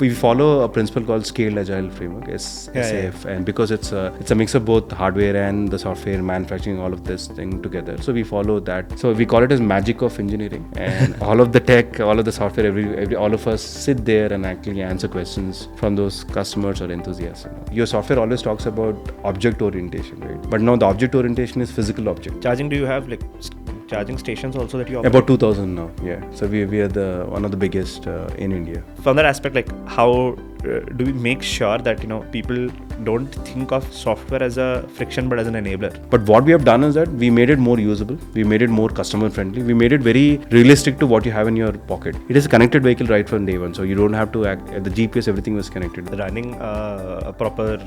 We follow a principle called Scaled Agile Framework, SAF, and because it's a mix of both hardware and the software, manufacturing all of this thing together. So we follow that. So we call it as magic of engineering, and all of the tech, all of the software, every all of us sit there and actually answer questions from those customers or enthusiasts. Your software always talks about object orientation, right? But now the object orientation is physical object. Charging, do you have like charging stations also that you operate? About 2,000 now, yeah. So we are the one of the biggest in India. From that aspect, like how do we make sure that people don't think of software as a friction but as an enabler? But what we have done is that we made it more usable, we made it more customer friendly, we made it very realistic to what you have in your pocket. It is a connected vehicle right from day one, so you don't have to the GPS, everything was connected. Running a proper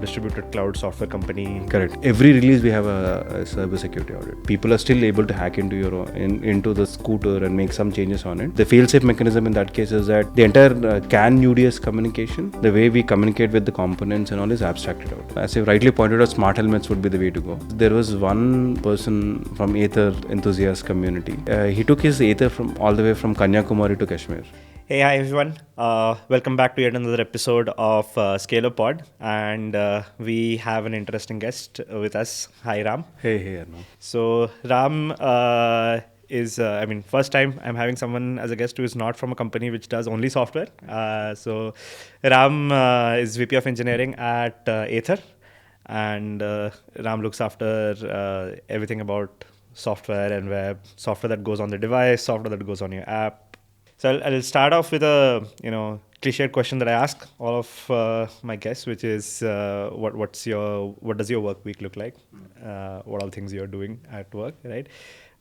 distributed cloud software company. Correct. Every release we have a cyber security audit. People are still able to hack into into the scooter and make some changes on it. The fail-safe mechanism in that case is that the entire CAN UDS communication, the way we communicate with the components and all is abstracted out. As you rightly pointed out, smart helmets would be the way to go. There was one person from Ather enthusiast community. He took his Ather all the way from Kanyakumari to Kashmir. Hey, hi everyone. Welcome back to yet another episode of SCALER Pod, and we have an interesting guest with us. Hi, Ram. Hey, Arnav. So Ram is, first time I'm having someone as a guest who is not from a company which does only software. So Ram is VP of Engineering at Ather, and Ram looks after everything about software and web, software that goes on the device, software that goes on your app. So I'll start off with a cliched question that I ask all of my guests, which is what does your work week look like? What all things you're doing at work, right?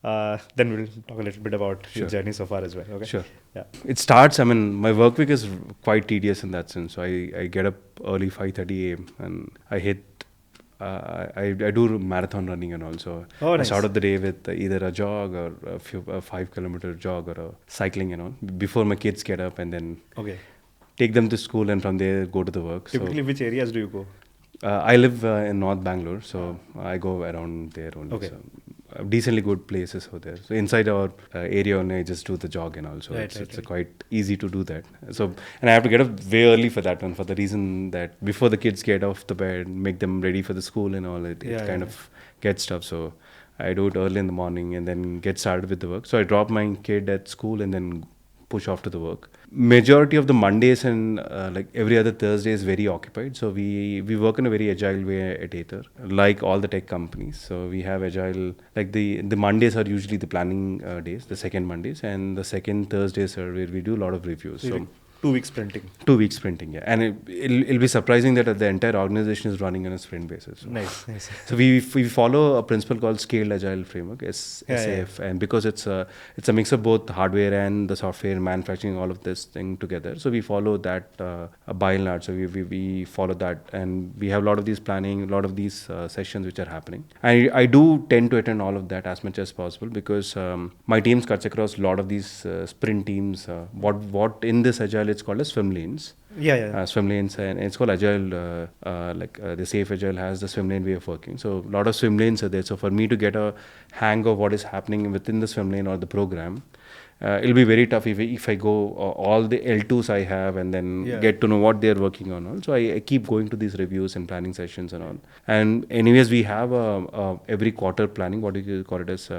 Then we'll talk a little bit about your journey so far as well. Okay. Sure. Yeah. It starts. My work week is quite tedious in that sense. So I get up early 5:30 a.m. and I hit. I do marathon running and also nice. I start of the day with either a jog or a 5-kilometer jog or a cycling and all before my kids get up, and then take them to school, and from there go to the work. Typically, which areas do you go? I live in North Bangalore, so I go around there only. Okay. So, decently good places over there. So inside our area only, I just do the jog and also it's quite easy to do that. So, and I have to get up way early for that one, for the reason that before the kids get off the bed, make them ready for the school and all, it kind of gets tough. So I do it early in the morning and then get started with the work. So I drop my kid at school and then push off to the work. Majority of the Mondays and like every other Thursday is very occupied. So we work in a very agile way at Ather, like all the tech companies. So we have agile, like the Mondays are usually the planning days, the second Mondays, and the second Thursdays are where we do a lot of reviews. So 2 weeks sprinting. 2 weeks sprinting, yeah. And it'll be surprising that the entire organization is running on a sprint basis. So. Nice. So we follow a principle called Scaled Agile Framework, SAF, and because it's a mix of both hardware and the software, manufacturing all of this thing together. So we follow that by and large. So we follow that, and we have a lot of these planning, a lot of these sessions which are happening. I do tend to attend all of that as much as possible because my teams cuts across a lot of these sprint teams. What in this agile it's called as swim lanes. Swim lanes, and it's called agile. The safe agile has the swim lane way of working. So a lot of swim lanes are there. So for me to get a hang of what is happening within the swim lane or the program, it'll be very tough if I go all the L2s I have and then get to know what they're working on. So I keep going to these reviews and planning sessions and all. And anyways, we have every quarter planning, what we call it as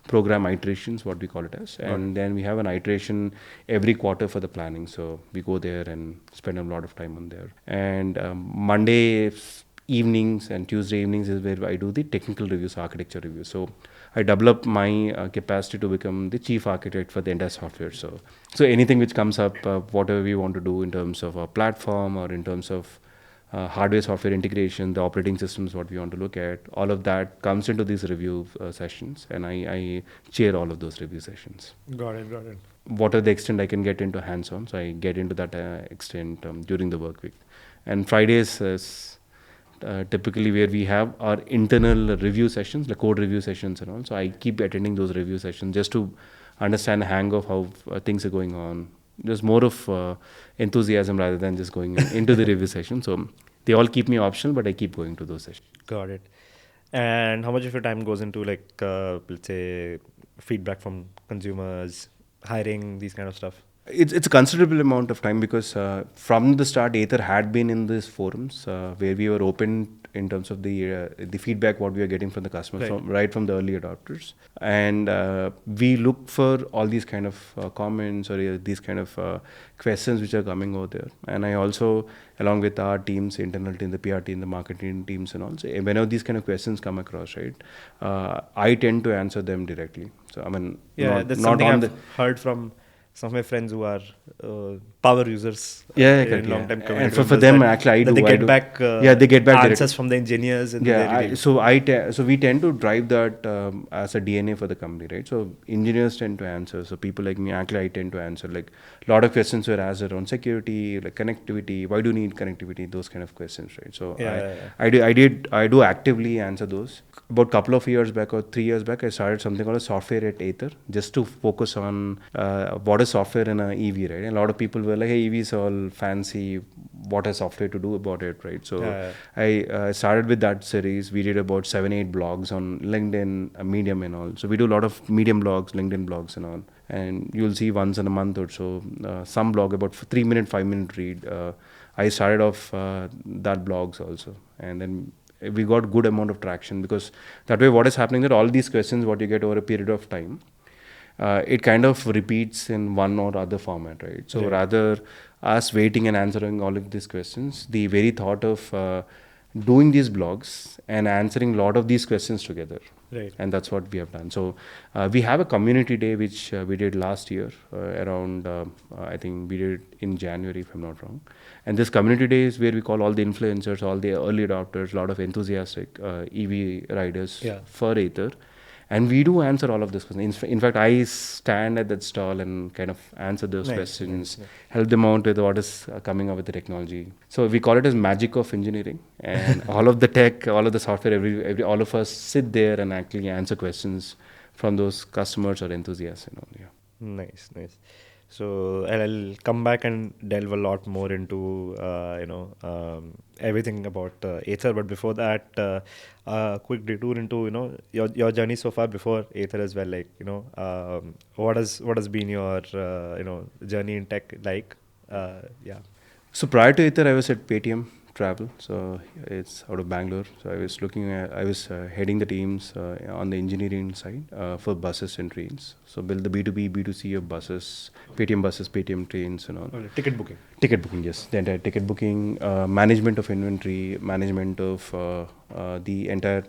program iterations, what we call it as. And then we have an iteration every quarter for the planning. So we go there and spend a lot of time on there. And Monday evenings and Tuesday evenings is where I do the technical reviews, architecture reviews. So I develop my capacity to become the chief architect for the entire software. So anything which comes up, whatever we want to do in terms of a platform or in terms of hardware software integration, the operating systems, what we want to look at, all of that comes into these review sessions, and I chair all of those review sessions. Got it. What are the extent I can get into hands-on? So I get into that extent during the work week. And Fridays is typically where we have our internal review sessions, like code review sessions and all. So I keep attending those review sessions just to understand the hang of how things are going on. There's more of enthusiasm rather than just going into the review session. So they all keep me optional, but I keep going to those sessions. Got it. And how much of your time goes into let's say feedback from consumers, hiring, these kind of stuff? It's a considerable amount of time because from the start, Ather had been in these forums where we were open in terms of the feedback what we are getting from the customers right from the early adopters, and we look for all these kind of comments or these kind of questions which are coming over there. And I also, along with our teams, internal team, the PR team, the marketing teams, and also whenever these kind of questions come across, right, I tend to answer them directly. So I mean, that's something I've heard from some of my friends who are power users in long time community. And for them, actually, they get back they get back answers direct. from the engineers. And so we tend to drive that as a DNA for the company, right? So engineers tend to answer. So people like me, actually, I tend to answer. Like a lot of questions were asked around security, like connectivity. Why do you need connectivity? Those kind of questions, right? So I do actively answer those. About a couple of years back or 3 years back, I started something called a software at Ather, just to focus on what is software in an EV, right? And a lot of people were like, hey, EV is all fancy. What has software to do about it, right? So I started with that series. We did about 7-8 blogs on LinkedIn, Medium and all. So we do a lot of Medium blogs, LinkedIn blogs and all. And you'll see once in a month or so, some blog about 3-minute, 5-minute read. I started off that blogs also. And then we got good amount of traction, because that way what is happening that all these questions what you get over a period of time, it kind of repeats in one or other format, right? So rather us waiting and answering all of these questions, the very thought of doing these blogs and answering a lot of these questions together. Right. And that's what we have done. So we have a community day which we did last year around, I think we did in January if I'm not wrong. And this community day is where we call all the influencers, all the early adopters, a lot of enthusiastic EV riders for Ather. And we do answer all of this questions. In fact, I stand at that stall and kind of answer those questions, help them out with what is coming up with the technology. So we call it as magic of engineering. And all of the tech, all of the software, all of us sit there and actually answer questions from those customers or enthusiasts. Nice. So I'll come back and delve a lot more into everything about Ather. But before that, a quick detour into your journey so far before Ather as well. Like what has been your journey in tech like? So prior to Ather, I was at Ft.Ram Travel. So it's out of Bangalore. So I was heading the teams on the engineering side for buses and trains. So build the B2B, B2C of buses, Ft.Ram buses, Ft.Ram trains and all. Ticket booking. Ticket booking, yes. The entire ticket booking, management of inventory, management of the entire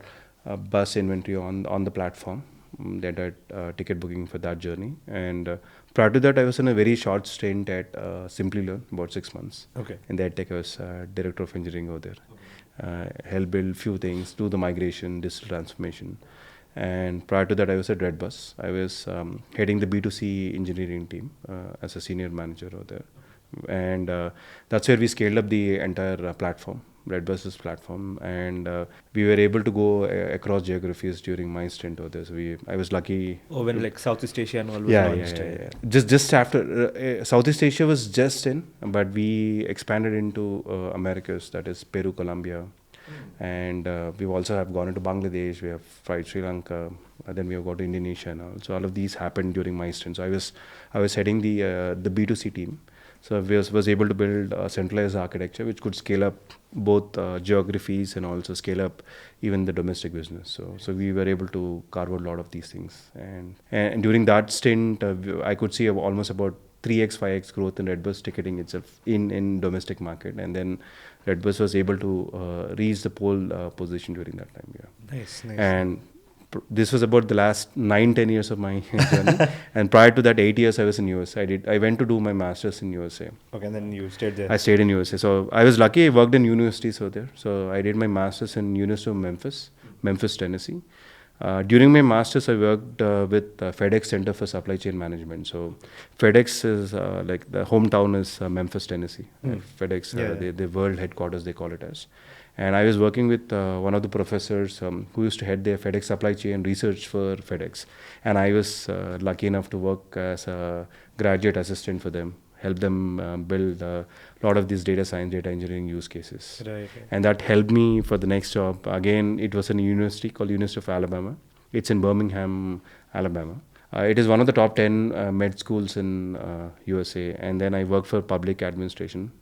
bus inventory on the platform. The entire ticket booking for that journey. And prior to that, I was in a very short stint at Simply Learn, about 6 months. Okay. In that tech, I was director of engineering over there. Helped build few things, do the migration, digital transformation. And prior to that, I was at Redbus. I was heading the B2C engineering team as a senior manager over there. And that's where we scaled up the entire platform, Redbus's platform, and we were able to go across geographies during my stint over there. So I was lucky. Oh, when like Southeast Asia and all was launched. Yeah. Just after Southeast Asia was just in, but we expanded into Americas, that is Peru, Colombia, and we also have gone into Bangladesh. We have tried Sri Lanka, and then we have got to Indonesia and all. So all of these happened during my stint. So I was heading the B2C team. So I was able to build a centralized architecture which could scale up both geographies and also scale up even the domestic business. So we were able to carve out a lot of these things. And during that stint, I could see almost about 3x, 5x growth in Redbus ticketing itself in domestic market. And then Redbus was able to reach the pole position during that time. Yeah. Nice. And this was about the last 9-10 years of my journey. And prior to that, 8 years I was in US. I went to do my master's in USA. Okay, and then you stayed there. I stayed in USA. So I was lucky. I worked in universities over there. So I did my master's in University of Memphis, Tennessee. During my master's, I worked with FedEx Center for Supply Chain Management. So FedEx is like the hometown is Memphis, Tennessee. FedEx, the world headquarters, they call it as. And I was working with one of the professors who used to head their FedEx supply chain research for FedEx. And I was lucky enough to work as a graduate assistant for them, help them build a lot of these data science, data engineering use cases. Right. And that helped me for the next job. Again, it was in a university called University of Alabama. It's in Birmingham, Alabama. It is one of the top 10 med schools in USA. And then I work for public administration.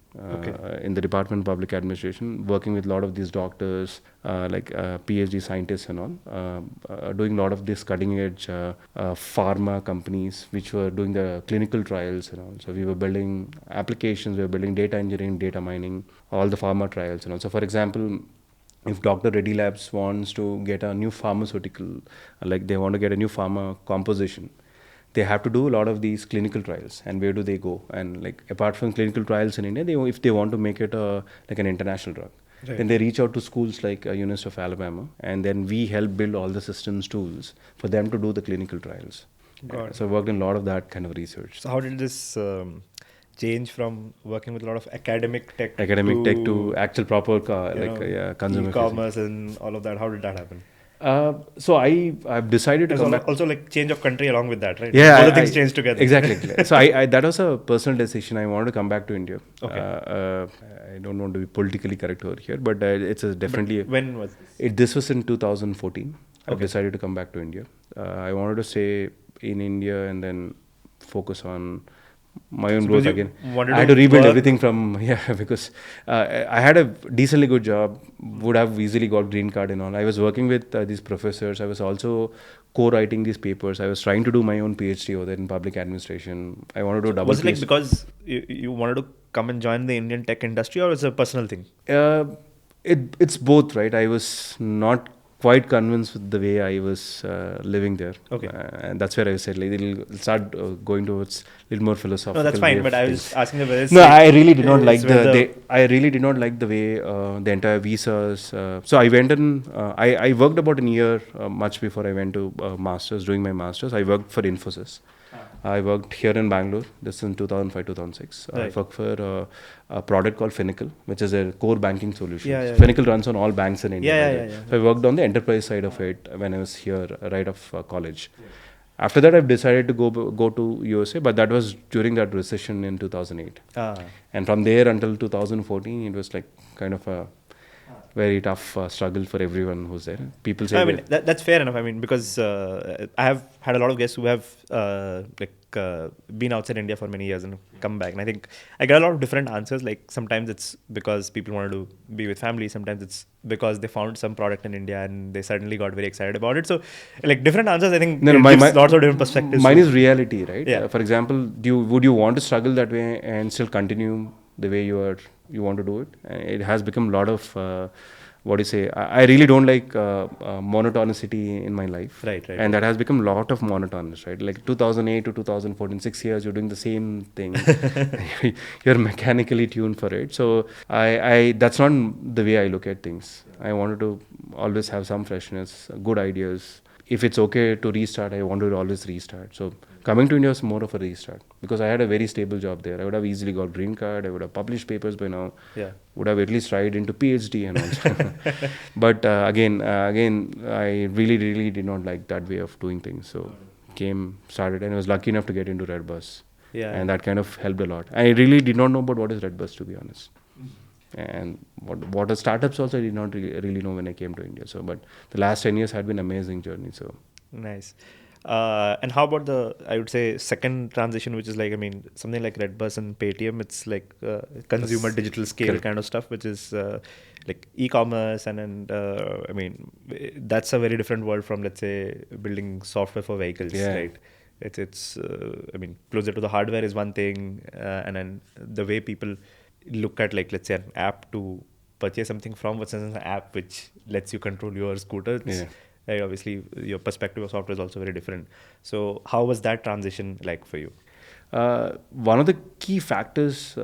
In the Department of Public Administration, working with a lot of these doctors, PhD scientists and all, doing a lot of these cutting edge pharma companies which were doing the clinical trials and all. So we were building applications, we were building data engineering, data mining, all the pharma trials and all. So for example, if Dr. Reddy Labs wants to get a new pharmaceutical, like they want to get a new pharma composition, they have to do a lot of these clinical trials. And where do they go? And like apart from clinical trials in India, if they want to make it like an international drug, then they reach out to schools like University of Alabama, and then we help build all the systems tools for them to do the clinical trials. So I worked in a lot of that kind of research. So how did this change from working with a lot of academic tech to actual proper consumer e-commerce and all of that? How did that happen? So I've decided to come back. Also like change of country along with that, right? Yeah, all the things changed together. Exactly. So I that was a personal decision. I wanted to come back to India. Okay. I don't want to be politically correct over here, but it's definitely. But when was this? This was in 2014. I decided to come back to India. I wanted to stay in India and then focus on my own growth again. I had to rebuild everything from because I had a decently good job, would have easily got green card and all. I was working with these professors. I was also co-writing these papers. I was trying to do my own PhD over there in public administration. I wanted to double. Was it like because you wanted to come and join the Indian tech industry, or was it a personal thing? It's both, right? I was not quite convinced with the way I was living there. Okay. And that's where I said, like, it'll start going towards a little more philosophical. No, that's fine. But I was asking whether no, I really did not like I really did not like the way the entire visas. So I went in. I worked about a year much before I went to masters. Doing my masters, I worked for Infosys. I worked here in Bangalore. This is in 2005, 2006. Right. I worked for a product called Finacle, which is a core banking solution. Finacle runs on all banks in India. So I worked on the enterprise side of it when I was here right off college. After that, I've decided to go to USA, but that was during that recession in 2008. And from there until 2014, it was like kind of a very tough struggle for everyone who's there. People say... I mean, that's fair enough. I mean, because I have had a lot of guests who have been outside India for many years and come back. And I think I get a lot of different answers. Like sometimes it's because people wanted to be with family. Sometimes it's because they found some product in India and they suddenly got very excited about it. So like different answers, I think gives lots of different perspectives. Mine is reality, right? Yeah. For example, would you want to struggle that way and still continue the way you want to do it? It has become a lot of I really don't like monotonicity in my life, right. And that has become a lot of monotonous, right? Like 2008 to 2014, 6 years you're doing the same thing. You're mechanically tuned for it. So I that's not the way I look at things. I wanted to always have some freshness, good ideas. If it's okay to restart, I want to always restart. So coming to India was more of a restart because I had a very stable job there. I would have easily got green card. I would have published papers by now. Yeah. Would have at least tried into PhD and all. But again, I really did not like that way of doing things. So started, and I was lucky enough to get into Redbus. Yeah. And that kind of helped a lot. I really did not know about what is Redbus, to be honest. And what are startups also I did not really know when I came to India. So, but the last 10 years had been an amazing journey. So nice. And how about I would say second transition, which is like, I mean, something like Redbus and Paytm, it's like consumer digital scale kind of stuff, which is like e-commerce and I mean, that's a very different world from, let's say, building software for vehicles, right? It's I mean, closer to the hardware is one thing, and then the way people look at, like, let's say, an app to purchase something from versus an app which lets you control your scooter. Right, obviously, your perspective of software is also very different. So how was that transition like for you? One of the key factors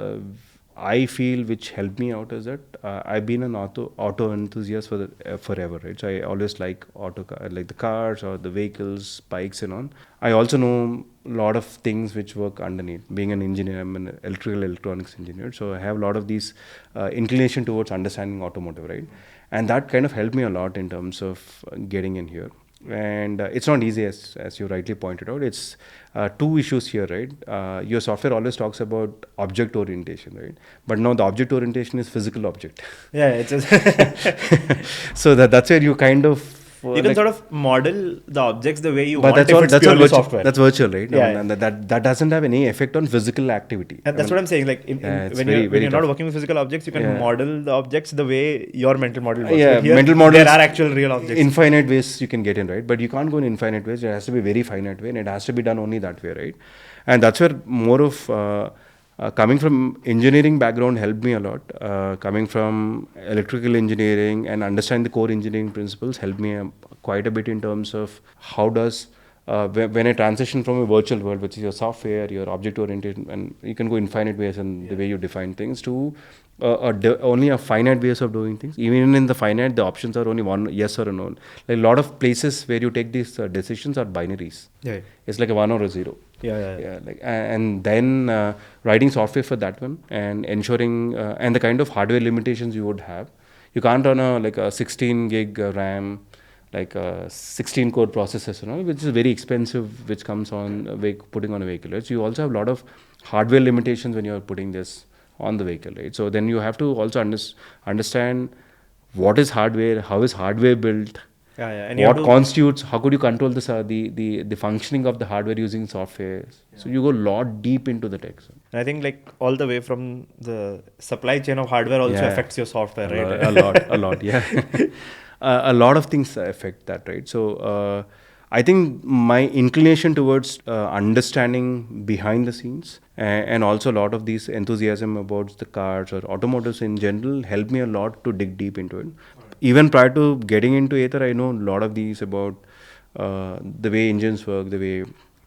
I feel which helped me out is that I've been an auto enthusiast for forever, right? So I always like the cars or the vehicles, bikes and on. I also know a lot of things which work underneath. Being an engineer, I'm an electronics engineer, so I have a lot of these inclination towards understanding automotive, right? And that kind of helped me a lot in terms of getting in here. And it's not easy, as you rightly pointed out. It's two issues here, right? Your software always talks about object orientation, right? But now the object orientation is physical object. Yeah, it's just so that's where you kind of You can sort of model the objects the way you but want that's all, if it's that's all purely virtual, software. That's virtual, right? Yeah, And that doesn't have any effect on physical activity. And that's what I'm saying. Like when you're not working with physical objects, you can model the objects the way your mental model works. Yeah, but here, mental models, there are actual real objects. Infinite ways you can get in, right? But you can't go in infinite ways. It has to be very finite way, and it has to be done only that way, right? And that's where more of coming from engineering background helped me a lot. Coming from electrical engineering and understand the core engineering principles helped me quite a bit in terms of how does when I transition from a virtual world, which is your software, your object oriented, and you can go infinite ways and the way you define things, to only a finite ways of doing things. Even in the finite, the options are only one yes or a no. Like a lot of places where you take these decisions are binaries. Yeah. It's like a 1 or a 0. Yeah. Like, and then writing software for that one and ensuring and the kind of hardware limitations you would have. You can't run a 16 gig RAM, like a 16 core processor, which is very expensive, which comes on putting on a vehicle. Right? So you also have a lot of hardware limitations when you're putting this on the vehicle, right? So then you have to also understand what is hardware, how is hardware built, And what constitutes, how could you control this, the functioning of the hardware using software. So you go a lot deep into the tech. And I think like all the way from the supply chain of hardware also affects your software, right? A lot, yeah. A lot of things affect that, right? So I think my inclination towards understanding behind the scenes and also a lot of these enthusiasm about the cars or automotives in general helped me a lot to dig deep into it. Even prior to getting into Ather, I know a lot of these about the way engines work, the way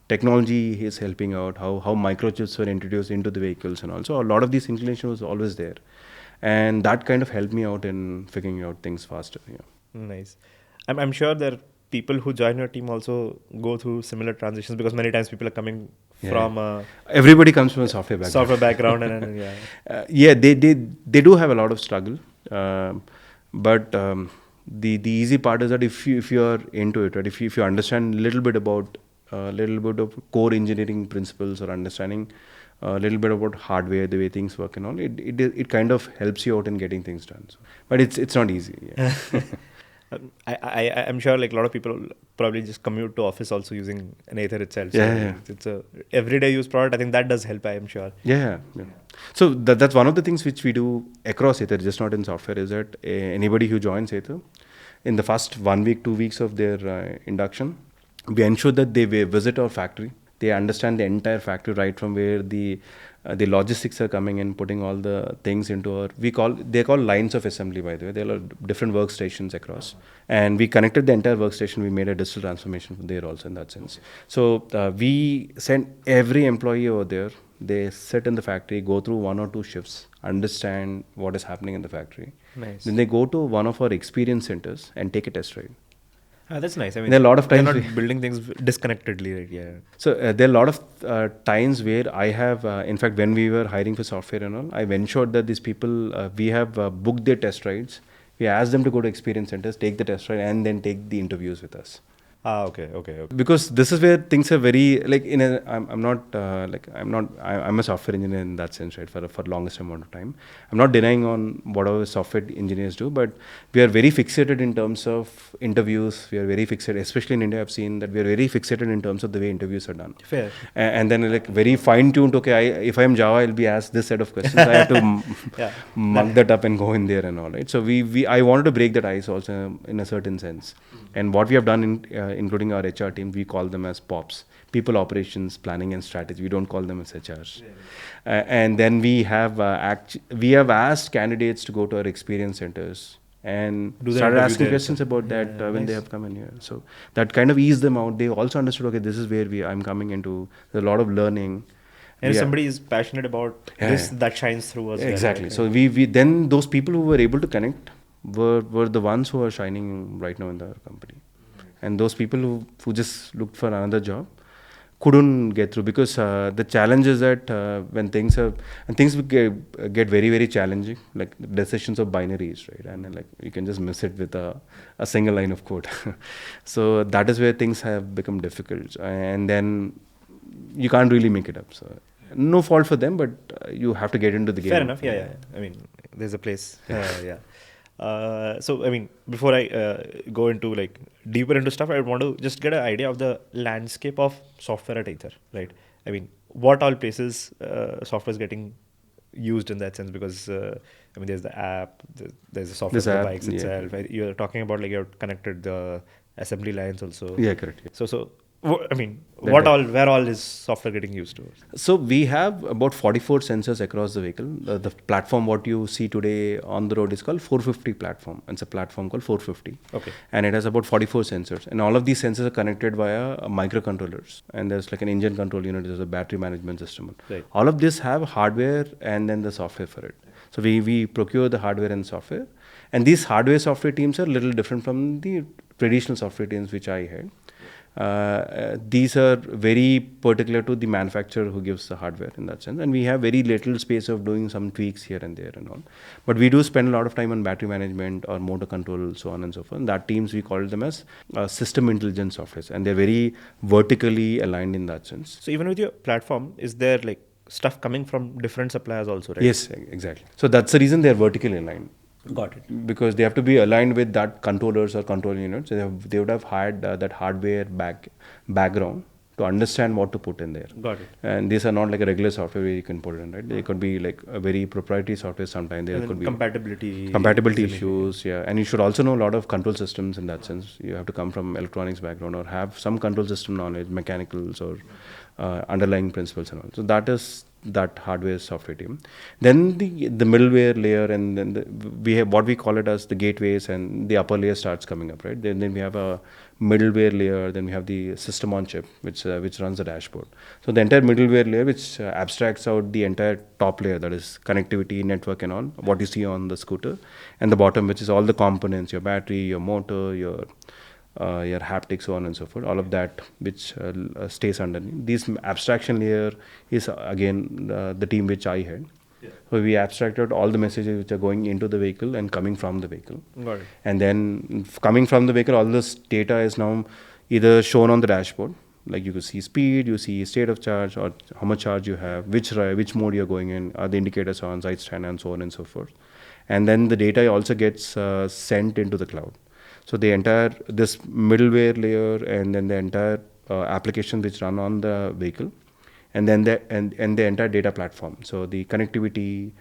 technology is helping out, how microchips were introduced into the vehicles, and also a lot of this inclination was always there. And that kind of helped me out in figuring out things faster. Yeah. Nice. I'm sure there are people who join your team also go through similar transitions, because many times people are coming from everybody comes from a software background. They do have a lot of struggle, but the easy part is that if you are into it, right, if you understand a little bit about of core engineering principles, or understanding a little bit about hardware, the way things work and all, it kind of helps you out in getting things done. So, but it's not easy. Yeah. I'm sure like a lot of people probably just commute to office also using an Ather itself. So it's a everyday use product. I think that does help, I'm sure. Yeah. So that's one of the things which we do across Ather, just not in software, is that anybody who joins Ather, in the first 1 week, 2 weeks of their induction, we ensure that they visit our factory. They understand the entire factory, right from where the logistics are coming in, putting all the things into our, they're called lines of assembly, by the way. There are different workstations across. And we connected the entire workstation. We made a digital transformation there also in that sense. So we send every employee over there. They sit in the factory, go through 1 or 2 shifts, understand what is happening in the factory. Nice. Then they go to one of our experience centers and take a test ride. That's nice. I mean, there are a lot of times they're not building things disconnectedly, right? Yeah. So there are a lot of times where I have, in fact, when we were hiring for software and all, I've ensured that these people, we have booked their test rides. We ask them to go to experience centers, take the test ride, and then take the interviews with us. Okay. Because this is where things are very like I'm a software engineer in that sense, right? For longest amount of time, I'm not denying on whatever software engineers do, but we are very fixated in terms of interviews. We are very fixated, especially in India. I've seen that we are very fixated in terms of the way interviews are done. Fair. And then like very fine tuned. Okay, if I'm Java, I'll be asked this set of questions. I have to mug that up and go in there and all, right? So I wanted to break that ice also in a certain sense. And what we have done including our HR team, we call them as POPs, People Operations Planning and Strategy. We don't call them as HRs. And then we have asked candidates to go to our experience centers and started asking questions about that when they have come in here. So that kind of eased them out. They also understood, okay, this is where I'm coming into. There's a lot of learning. And if somebody is passionate about this, that shines through us. Exactly. Right? So we then those people who were able to connect were the ones who are shining right now in the company. And those people who just looked for another job couldn't get through, because the challenge is that when things get very, very challenging, like decisions of binaries, right? And like you can just miss it with a single line of code. So that is where things have become difficult, and then you can't really make it up. So no fault for them, but you have to get into the game. Fair enough. Yeah. I mean, there's a place. So I mean, before I go into like deeper into stuff, I want to just get an idea of the landscape of software at Ather, right? I mean, what all places software is getting used in that sense, because I mean, there's the app, there's the software This for the app, bikes yeah, itself. You're talking about like you're connected the assembly lines also. yeah, correct. Yeah. So I mean, That- where all is software getting used to? So we have about 44 sensors across the vehicle. The platform what you see today on the road is called 450 platform. It's a platform called 450. Okay. And it has about 44 sensors. And all of these sensors are connected via microcontrollers. And there's like an engine control unit, there's a battery management system. Right. All of this have hardware and then the software for it. So we procure the hardware and software. And these hardware software teams are a little different from the traditional software teams which I had. These are very particular to the manufacturer who gives the hardware in that sense, and we have very little space of doing some tweaks here and there and all. But we do spend a lot of time on battery management or motor control, so on and so forth. And that teams we call them as system intelligence softwares, and they're very vertically aligned in that sense. So even with your platform, is there like stuff coming from different suppliers also, right? Yes, exactly. So that's the reason they're vertically aligned. Got it. Because they have to be aligned with that controllers or control units. They would have hired that hardware background to understand what to put in there. Got it. And these are not like a regular software where you can put it in, right? They could be like a very proprietary software sometimes. There could be compatibility issues, yeah. And you should also know a lot of control systems in that sense. You have to come from electronics background or have some control system knowledge, mechanicals or underlying principles and all. So that is that hardware software team. Then the middleware layer, and then we have what we call it as the gateways, and the upper layer starts coming up, right? Then we have a middleware layer, then we have the system on chip which runs the dashboard. So the entire middleware layer which abstracts out the entire top layer, that is connectivity, network and all, what you see on the scooter, and the bottom which is all the components, your battery, your motor, your haptics, so on and so forth, all of that which stays underneath. This abstraction layer is again the team which I had. Yeah. So we abstracted all the messages which are going into the vehicle and coming from the vehicle. Got it. And then coming from the vehicle, all this data is now either shown on the dashboard, like you can see speed, you see state of charge, or how much charge you have, which mode you're going in, are the indicators on, side stand, and so on and so forth. And then the data also gets sent into the cloud. So the entire, this middleware layer, and then the entire application which run on the vehicle, and then the entire data platform. So the connectivity,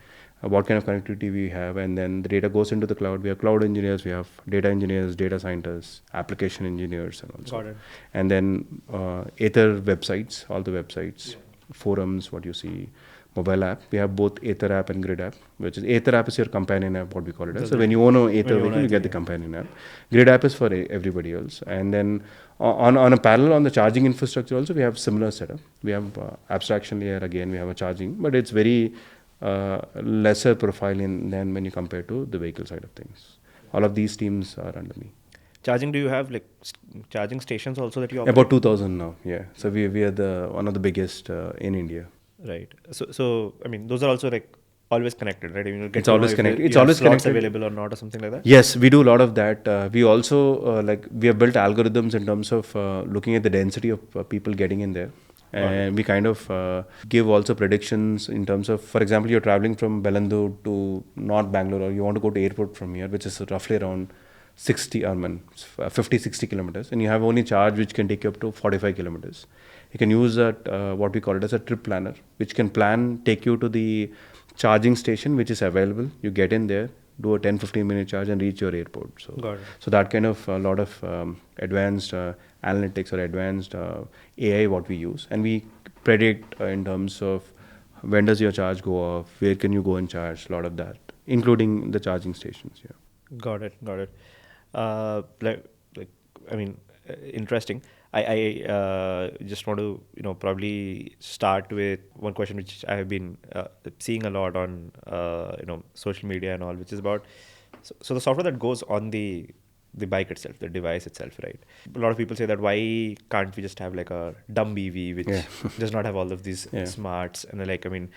what kind of connectivity we have, and then the data goes into the cloud. We have cloud engineers, we have data engineers, data scientists, application engineers, and also. Got it. And then Ather websites, all the websites, forums, what you see. Mobile app, we have both Ather app and Grid app, which is Ather app is your companion app, what we call it as. So when you own an Ather vehicle, you get the companion app. Grid app is for everybody else. And then on a parallel, on the charging infrastructure also, we have similar setup. We have abstraction layer, again, we have a charging, but it's very lesser profile than when you compare to the vehicle side of things. All of these teams are under me. Charging, do you have like charging stations also that you operate? About 2,000 now, yeah. So we are one of the biggest in India. Right. So I mean, those are also like always connected, right? I mean, it's always connected. It's always slots connected. Available or not, or something like that. Yes, we do a lot of that. We also we have built algorithms in terms of looking at the density of people getting in there, and we kind of give also predictions in terms of, for example, you're traveling from Bellandur to North Bangalore, or you want to go to airport from here, which is roughly around 50-60 kilometers, and you have only charge which can take you up to 45 kilometers. You can use that, what we call it as a trip planner, which can take you to the charging station which is available. You get in there, do a 10-15 minute charge, and reach your airport. So that kind of a lot of advanced analytics or advanced AI what we use, and we predict in terms of when does your charge go off, where can you go and charge, a lot of that, including the charging stations. Yeah. Got it. I mean, interesting. I just want to probably start with one question which I have been seeing a lot on social media and all, which is about so the software that goes on the bike itself, the device itself, right? A lot of people say that why can't we just have like a dumb EV which does not have all of these smarts, and like, I mean,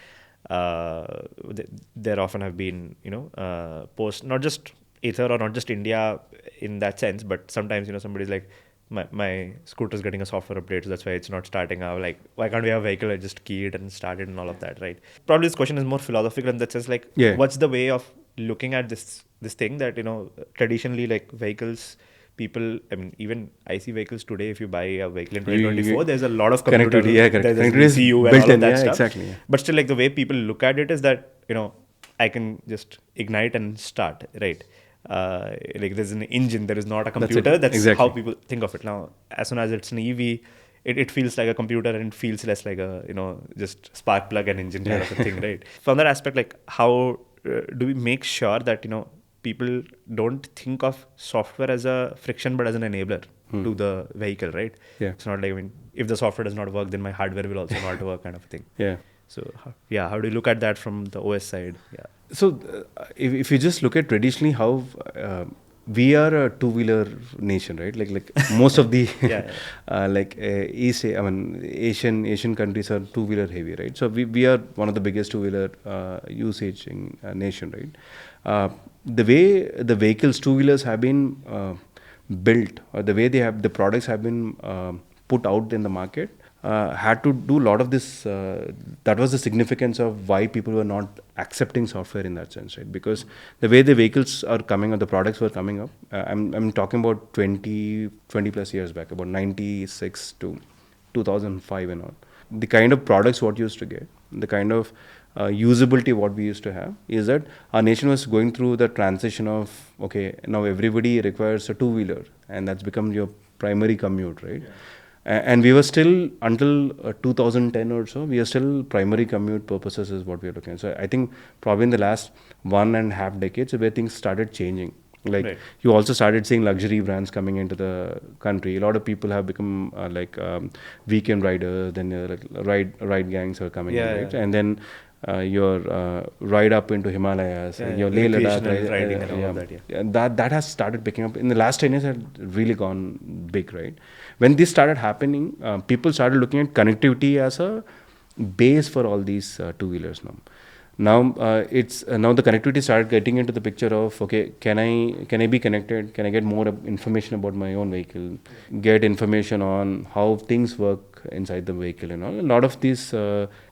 there often have been posts, not just Ather or not just India in that sense, but sometimes somebody's like, my scooter's getting a software update, so that's why it's not starting out. Like, why can't we have a vehicle that just key it and start it and all of that, right? Probably this question is more philosophical in that sense, like, what's the way of looking at this this thing that, traditionally, like vehicles, people, I mean, even I see vehicles today, if you buy a vehicle in 2024, there's a lot of computer, connectivity, yeah, correct. there's Connectivity is CPU and built all of in, that yeah, stuff. exactly. Yeah. But still, like the way people look at it is that, I can just ignite and start, right? Like there's an engine, there is not a computer. That's exactly how people think of it. Now, as soon as it's an EV, it feels like a computer and it feels less like a, just spark plug and engine kind of a thing, right? From that aspect, like how do we make sure that, people don't think of software as a friction, but as an enabler to the vehicle, right? Yeah. It's not like, I mean, if the software does not work, then my hardware will also not work kind of a thing. Yeah. So, how do you look at that from the OS side? Yeah. So, if you just look at traditionally how we are a two-wheeler nation, right? Like most of the Asian countries are two-wheeler heavy, right? So we are one of the biggest two-wheeler usage in nation, right? The way the vehicles, two-wheelers have been built, or the way the products have been put out in the market, had to do a lot of this. That was the significance of why people were not accepting software in that sense, right? Because the way the vehicles are coming, or the products were coming up, I'm talking about 20 plus years back, about 96 to 2005 and all. The kind of products what you used to get, the kind of usability what we used to have, is that our nation was going through the transition of, okay, now everybody requires a two-wheeler, and that's become your primary commute, right? Yeah. And we were still, until 2010 or so, we are still primary commute purposes is what we are looking at. So I think probably in the last 1.5 decades, where things started changing. Like right. You also started seeing luxury brands coming into the country. A lot of people have become weekend riders. Then ride gangs are coming in, right? And then your ride up into Himalayas, your Leh Ladakh riding and all that. And that has started picking up in the last 10 years. Had really gone big, right? When this started happening, people started looking at connectivity as a base for all these two-wheelers now. Now now the connectivity started getting into the picture of, okay, can I be connected? Can I get more information about my own vehicle? Get information on how things work inside the vehicle and all. A lot of these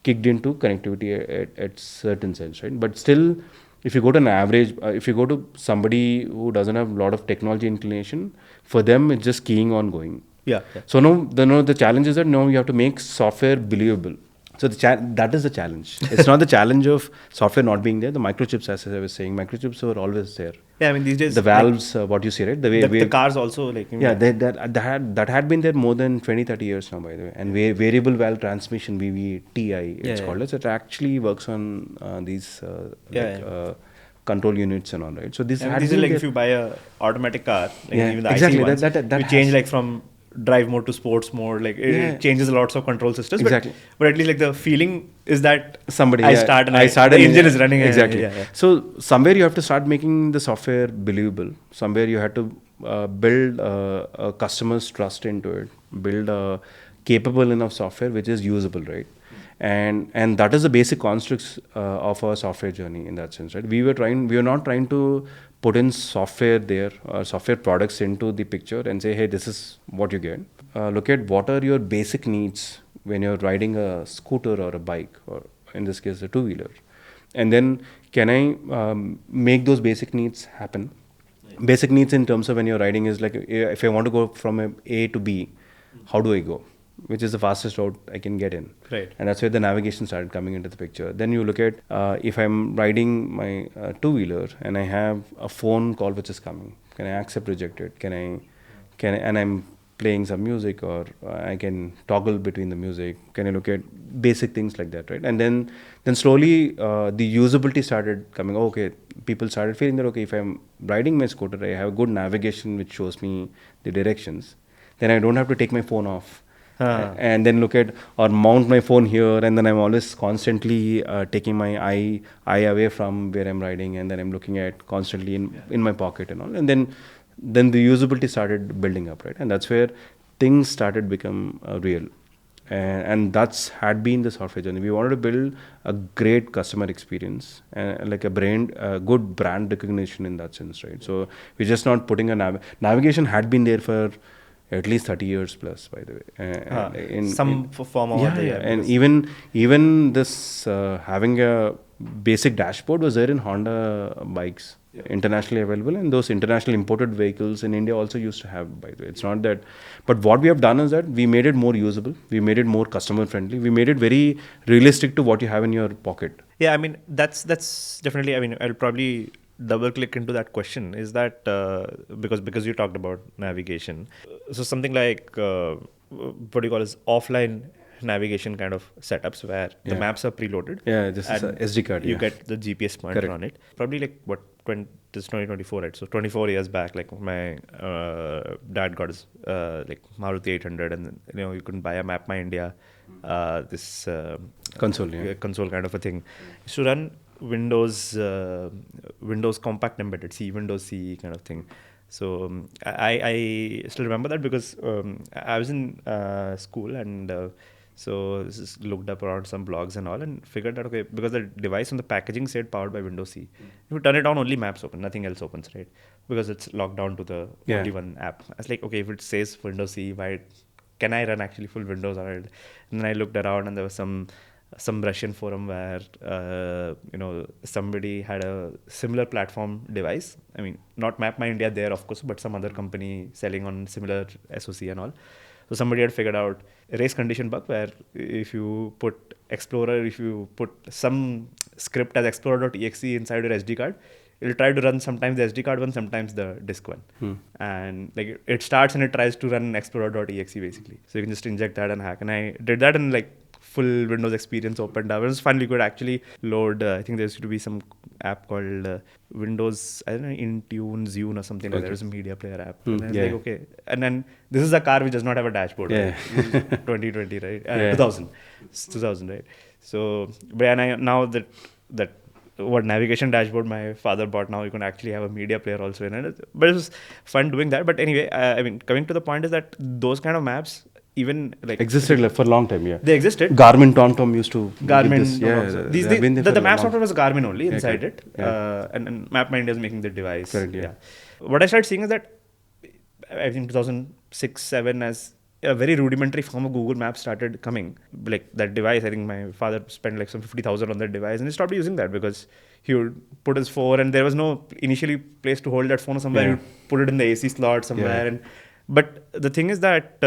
kicked into connectivity at certain sense, right? But still, if you go to an average, if you go to somebody who doesn't have a lot of technology inclination, for them it's just keying on going. Yeah. So the challenge is that now you have to make software believable. So that is the challenge. It's not the challenge of software not being there. The microchips, as I was saying, microchips were always there. Yeah, I mean these days the valves, what you see, right? The way the cars also that had been there more than 20-30 years now, by the way. And variable valve transmission, VVTI, it's called. It actually works on these control units and all, right? So these are like if you buy a automatic car, even the exactly. IC ones, you change like from drive mode to sports mode, like it changes lots of control systems. Exactly. But at least like the feeling is that somebody I start and the engine is running. Exactly. So somewhere you have to start making the software believable. Somewhere you have to build a customer's trust into it. Build a capable enough software which is usable, right? And that is the basic constructs of our software journey in that sense, right? We were not trying to put in software there, software products into the picture and say, hey, this is what you get. Look at what are your basic needs when you're riding a scooter or a bike, or in this case, a two-wheeler. And then can I make those basic needs happen? Basic needs in terms of when you're riding is like, if I want to go from A to B, how do I go? Which is the fastest route I can get in. Right. And that's where the navigation started coming into the picture. Then you look at if I'm riding my two-wheeler and I have a phone call which is coming, can I accept, reject it? And I'm playing some music, or I can toggle between the music. Can I look at basic things like that, right? And then slowly the usability started coming. Okay, people started feeling that, okay, if I'm riding my scooter, I have good navigation which shows me the directions. Then I don't have to take my phone off. And then look at or mount my phone here, and then I'm always constantly taking my eye away from where I'm riding, and then I'm looking at constantly in my pocket and all. And then the usability started building up, right? And that's where things started become real. And that's had been the software journey. We wanted to build a great customer experience and like a good brand recognition in that sense, right? So we're just not putting navigation had been there for at least 30 years plus, by the way. Form of other, and even this having a basic dashboard was there in Honda bikes, internationally available, and those international imported vehicles in India also used to have, by the way. It's not that, but what we have done is that we made it more usable, we made it more customer friendly, we made it very realistic to what you have in your pocket. Yeah, I mean, that's definitely, I mean, I'll probably double click into that question, is that because you talked about navigation. So something like what do you call as offline navigation kind of setups where the maps are preloaded. Yeah, this is a SD card. You get the GPS pointer on it. Probably like what, this is 2024, right? So 24 years back, like my dad got his like Maruti 800, and you couldn't buy a Map My India, this console kind of a thing. Used to run Windows compact embedded Windows C kind of thing. So I still remember that because I was in school, and so just looked up around some blogs and all, and figured that, okay, because the device on the packaging said powered by Windows C. If you turn it on, only maps open, nothing else opens, right? Because it's locked down to the only one app. I was like, okay, if it says Windows C, why can I run actually full Windows on it? And then I looked around, and there was some Russian forum where somebody had a similar platform device. I mean, not Map My India there, of course, but some other company selling on similar SoC and all. So somebody had figured out a race condition bug where if you put Explorer, if you put some script as explorer.exe inside your SD card, it'll try to run sometimes the SD card one, sometimes the disk one. And like it starts and it tries to run explorer.exe basically. So you can just inject that and hack. And I did that, and like full Windows experience opened up. It was fun. We could actually load, I think there used to be some app called Windows, I don't know, Intune, Zune or something like that. It was a media player app. And I was like, okay. And then this is a car which does not have a dashboard. Right? 2020, right? 2000. It's 2000, right? So, but now that what navigation dashboard my father bought, now you can actually have a media player also in it. But it was fun doing that. But anyway, I mean, coming to the point is that those kind of maps even like existed for a long time. They existed. Garmin TomTom used to Garmin. The map software was Garmin only inside it, and Map My India is making the device. Correct, What I started seeing is that I think 2006-07 as a very rudimentary form of Google Maps started coming. Like that device, I think my father spent like some 50,000 on that device, and he stopped using that because he would put his phone, and there was no initially place to hold that phone somewhere. He would put it in the AC slot somewhere. But the thing is that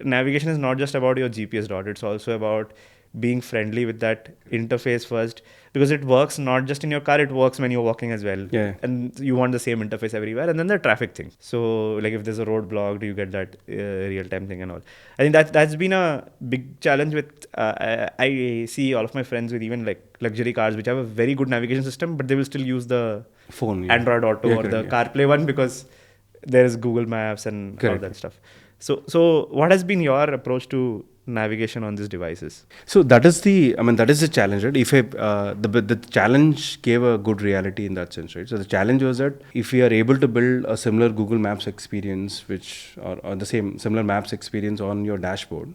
navigation is not just about your GPS dot. It's also about being friendly with that interface first, because it works not just in your car, it works when you're walking as well. And you want the same interface everywhere. And then the traffic thing. So like if there's a road blocked, you get that real-time thing and all. I think that's been a big challenge with, I see all of my friends with even like luxury cars which have a very good navigation system, but they will still use the phone, Android Auto or the CarPlay one because there is Google Maps and all that stuff. So what has been your approach to navigation on these devices? So that is the challenge, right? If the challenge gave a good reality in that sense, right? So the challenge was that if we are able to build a similar Google Maps experience, or the same similar Maps experience on your dashboard,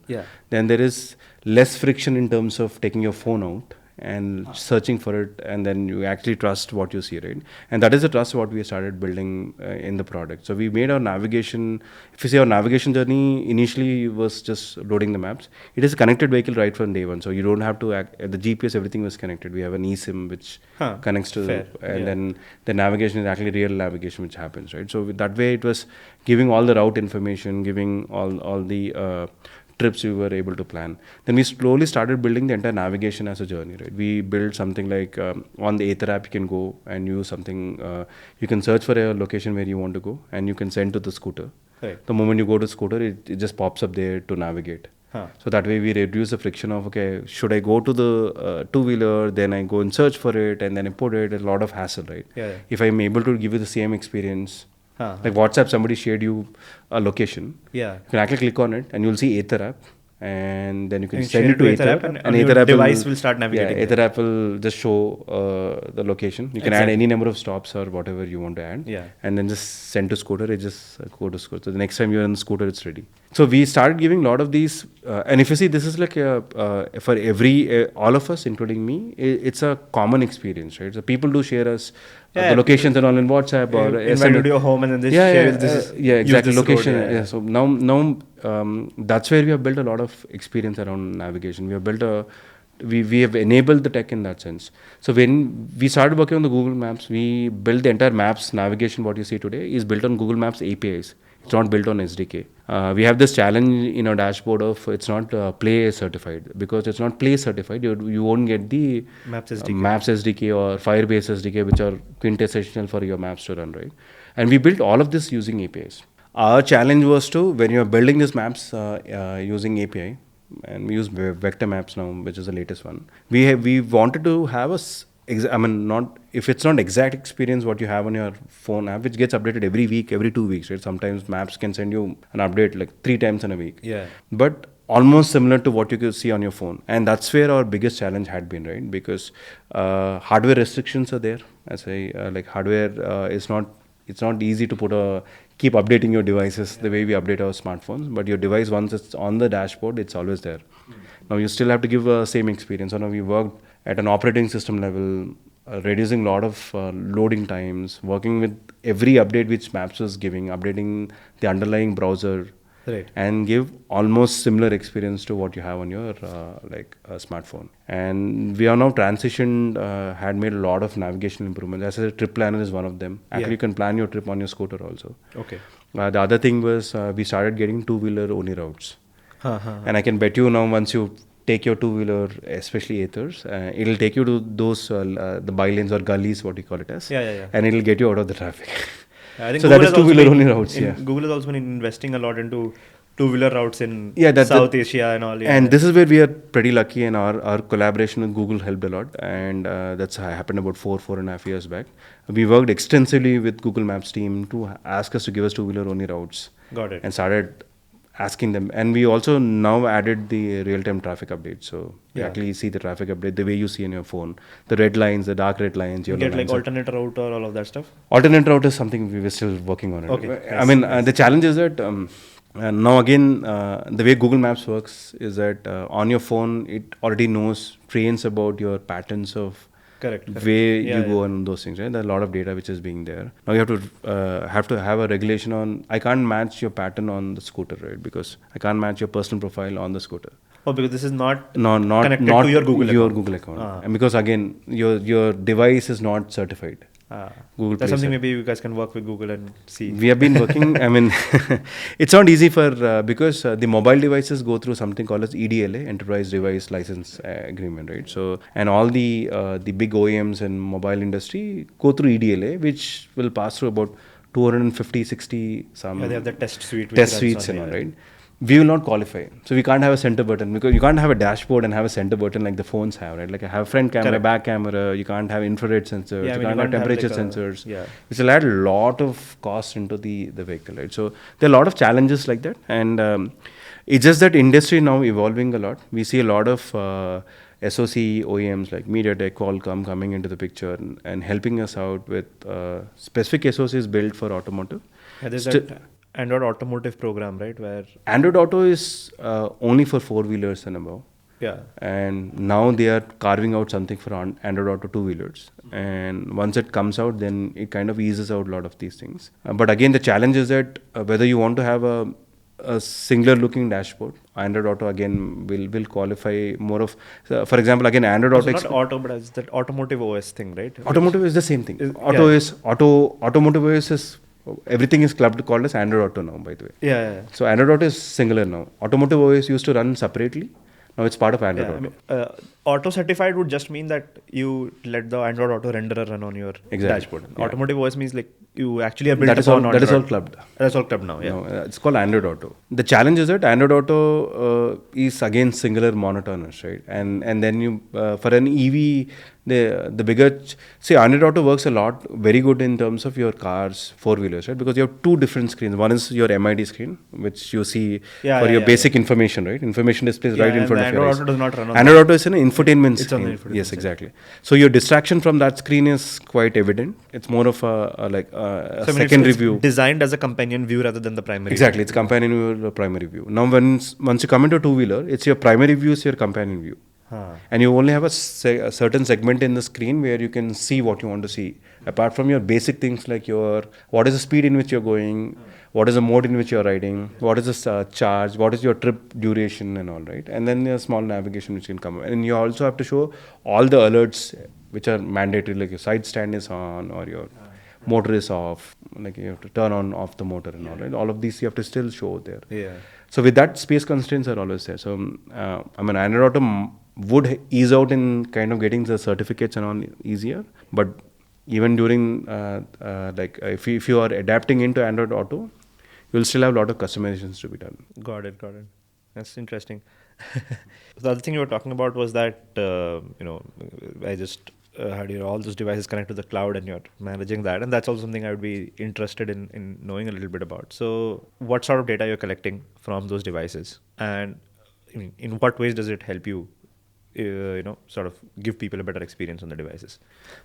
then there is less friction in terms of taking your phone out and searching for it, and then you actually trust what you see, right? And that is the trust what we started building in the product. So we made our navigation, if you see our navigation journey initially was just loading the maps. It is a connected vehicle right from day one, so you don't have to the GPS, everything was connected. We have an eSIM which connects to then the navigation is actually real navigation which happens, right? So that way it was giving all the route information, giving all the trips we were able to plan. Then we slowly started building the entire navigation as a journey, right? We built something like on the Ather app, you can go and use something, you can search for a location where you want to go, and you can send to the scooter. Right. The moment you go to scooter, it just pops up there to navigate. So that way we reduce the friction of, okay, should I go to the two-wheeler, then I go and search for it, and then I put it, a lot of hassle, right? If I'm able to give you the same experience, like WhatsApp, somebody shared you a location. You can actually click on it and you'll see Ather app, and then you can send it to Ather app, and Ather app device will start navigating. Ather app will just show the location. You can add any number of stops or whatever you want to add, and then just send to scooter. It just go to scooter. So the next time you're on the scooter, it's ready. So we started giving a lot of these, and if you see, this is like for every all of us, including me, it's a common experience, right? So people do share us the locations and all in WhatsApp or invite you to your home and then they share this. Exactly, this location. road, So now that's where we have built a lot of experience around navigation. We have built we have enabled the tech in that sense. So when we started working on the Google Maps, we built the entire Maps navigation. What you see today is built on Google Maps APIs. It's not built on SDK. We have this challenge in our dashboard of it's not Play certified, because it's not Play certified. You won't get the Maps SDK or Firebase SDK, which are quintessential for your maps to run, right? And we built all of this using APIs. Our challenge was to, when you're building these maps using API, and we use vector maps now, which is the latest one. We wanted to have not if it's not exact experience what you have on your phone app, which gets updated every week, every 2 weeks, right? Sometimes maps can send you an update like 3 times in a week. Yeah. But almost similar to what you could see on your phone, and that's where our biggest challenge had been, right? Because hardware restrictions are there. Like hardware is not. It's not easy to keep updating your devices the way we update our smartphones. But your device, once it's on the dashboard, it's always there. Now you still have to give the same experience. So now we worked at an operating system level, reducing a lot of loading times, working with every update which Maps was giving, updating the underlying browser, right, and give almost similar experience to what you have on your smartphone. And we are now transitioned, had made a lot of navigation improvements. As I said, Trip Planner is one of them. Actually, you can plan your trip on your scooter also. Okay. The other thing was we started getting two-wheeler only routes. And I can bet you now, once you take your two-wheeler, especially Athers, it'll take you to those the bylanes or gullies, what you call it as. And it'll get you out of the traffic. I think so Google that is two-wheeler only routes. Google has also been investing a lot into two-wheeler routes in South Asia and all. And this is where we are pretty lucky, and our collaboration with Google helped a lot. And that's happened about 4.5 years back. We worked extensively with Google Maps team to ask us to give us two-wheeler only routes. Got it. And started asking them. And we also now added the real-time traffic update. So you actually see the traffic update the way you see on your phone. The red lines, the dark red lines. You get like alternate route or all of that stuff? Alternate route is something we were still working on. Okay. The challenge is that now again, the way Google Maps works is that on your phone, it already trains about your patterns of Correct. Way you go on those things, right? There's a lot of data which is being there. Now you have to have a regulation on. I can't match your pattern on the scooter, right? Because I can't match your personal profile on the scooter. Oh, because this is not connected to your Google account. And because again, your device is not certified. Google that's something maybe you guys can work with Google and see. We have been working. It's not easy because the mobile devices go through something called as EDLA, Enterprise Device License Agreement, right? So, and all the big OEMs and mobile industry go through EDLA, which will pass through about 250, 60 some. They have the test suites and all, right? We will not qualify. So we can't have a center button, because you can't have a dashboard and have a center button like the phones have, right? Like I have front camera, back camera, you can't have infrared sensors, you can't have temperature sensors. Which will add a lot of cost into the vehicle, right? So there are a lot of challenges like that. And it's just that industry now evolving a lot. We see a lot of SoC OEMs like MediaTek, Qualcomm coming into the picture and helping us out with specific SoCs built for automotive. There's that Android Automotive program, right? Where Android Auto is only for 4-wheelers and above. Yeah. And now they are carving out something for Android Auto 2-wheelers. And once it comes out, then it kind of eases out a lot of these things. But again, the challenge is that whether you want to have a singular looking dashboard, Android Auto again will qualify more of, for example, again Android Auto. Not auto, but it's that automotive OS thing, right? Automotive is the same thing. Automotive OS is. Everything is called as Android Auto now, by the way. So Android Auto is singular now. Automotive OS used to run separately. Now it's part of Android Auto. Auto certified would just mean that you let the Android Auto renderer run on your dashboard. Automotive OS means like you actually are built that is all clubbed. That's all clubbed now. No, it's called Android Auto. The challenge is that Android Auto is again singular monotonous, right? And then you for an EV, the bigger Android Auto works a lot very good in terms of your cars 4-wheelers, right? Because you have two different screens. One is your MID screen, which you see for your basic information, right? Information displays right in front of your eyes. Android Auto does not run on Android Auto is an infotainment screen. On the infotainment yes, exactly. So your distraction from that screen is quite evident. It's more of a secondary it's view. designed as a companion view rather than the primary. Exactly, it's companion view or primary view. Now, once you come into a two-wheeler, it's your primary view, it's your companion view. And you only have a certain segment in the screen where you can see what you want to see. Apart from your basic things like what is the speed in which you're going, what is the mode in which you're riding, what is the charge, what is your trip duration and all, right? And then there's small navigation which can come. And you also have to show all the alerts which are mandatory, like your side stand is on or your motor is off, like you have to turn on off the motor and all, right? All of these you have to still show there. Yeah. So with that, space constraints are always there. So Android Auto would ease out in kind of getting the certificates and all easier, but even during if you are adapting into Android Auto, you'll still have a lot of customizations to be done. Got it. That's interesting. The other thing you were talking about was that I just had all those devices connect to the cloud and you're managing that, and that's also something I would be interested in knowing a little bit about. So what sort of data you're collecting from those devices, and in what ways does it help you sort of give people a better experience on the devices?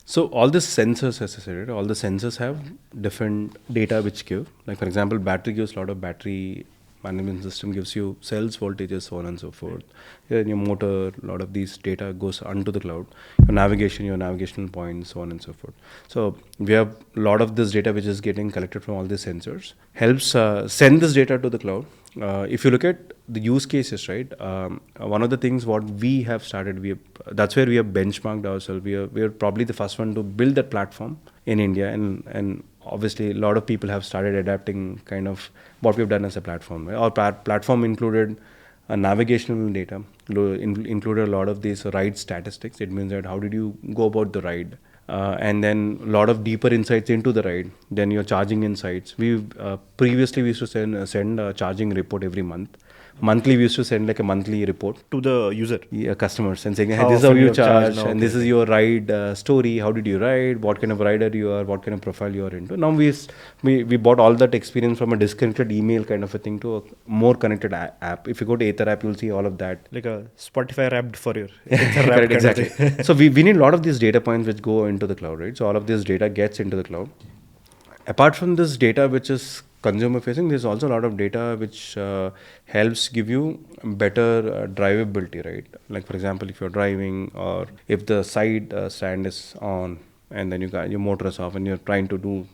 So all the sensors, as I said, right, all the sensors have different data which give. Like for example, battery gives a lot of battery management system, gives you cells, voltages, so on and so forth. Your motor, a lot of these data goes onto the cloud. Your navigation, your navigational points, so on and so forth. So we have a lot of this data which is getting collected from all these sensors. Helps send this data to the cloud. If you look at the use cases, right? One of the things what we have started, that's where we have benchmarked ourselves. We are probably the first one to build that platform in India, and obviously a lot of people have started adapting kind of what we've done as a platform. Right? Our platform included navigational data, included a lot of these ride statistics. It means that how did you go about the ride? And then a lot of deeper insights into the ride. Then your charging insights. Previously we used to send a charging report every month. Monthly we used to send like a monthly report to the user, customers, and saying, hey, this is how you charge, and this is your ride story. How did you ride? What kind of rider you are? What kind of profile you are into? Now we brought all that experience from a disconnected email kind of a thing to a more connected app. If you go to Ather app, you'll see all of that. Like a Spotify wrapped for your Correct, exactly. So we need a lot of these data points which go into the cloud, right? So all of this data gets into the cloud. Apart from this data which is consumer facing, there's also a lot of data which helps give you better drivability, right? Like for example, if you're driving or if the side stand is on and then your motor is off and you're trying to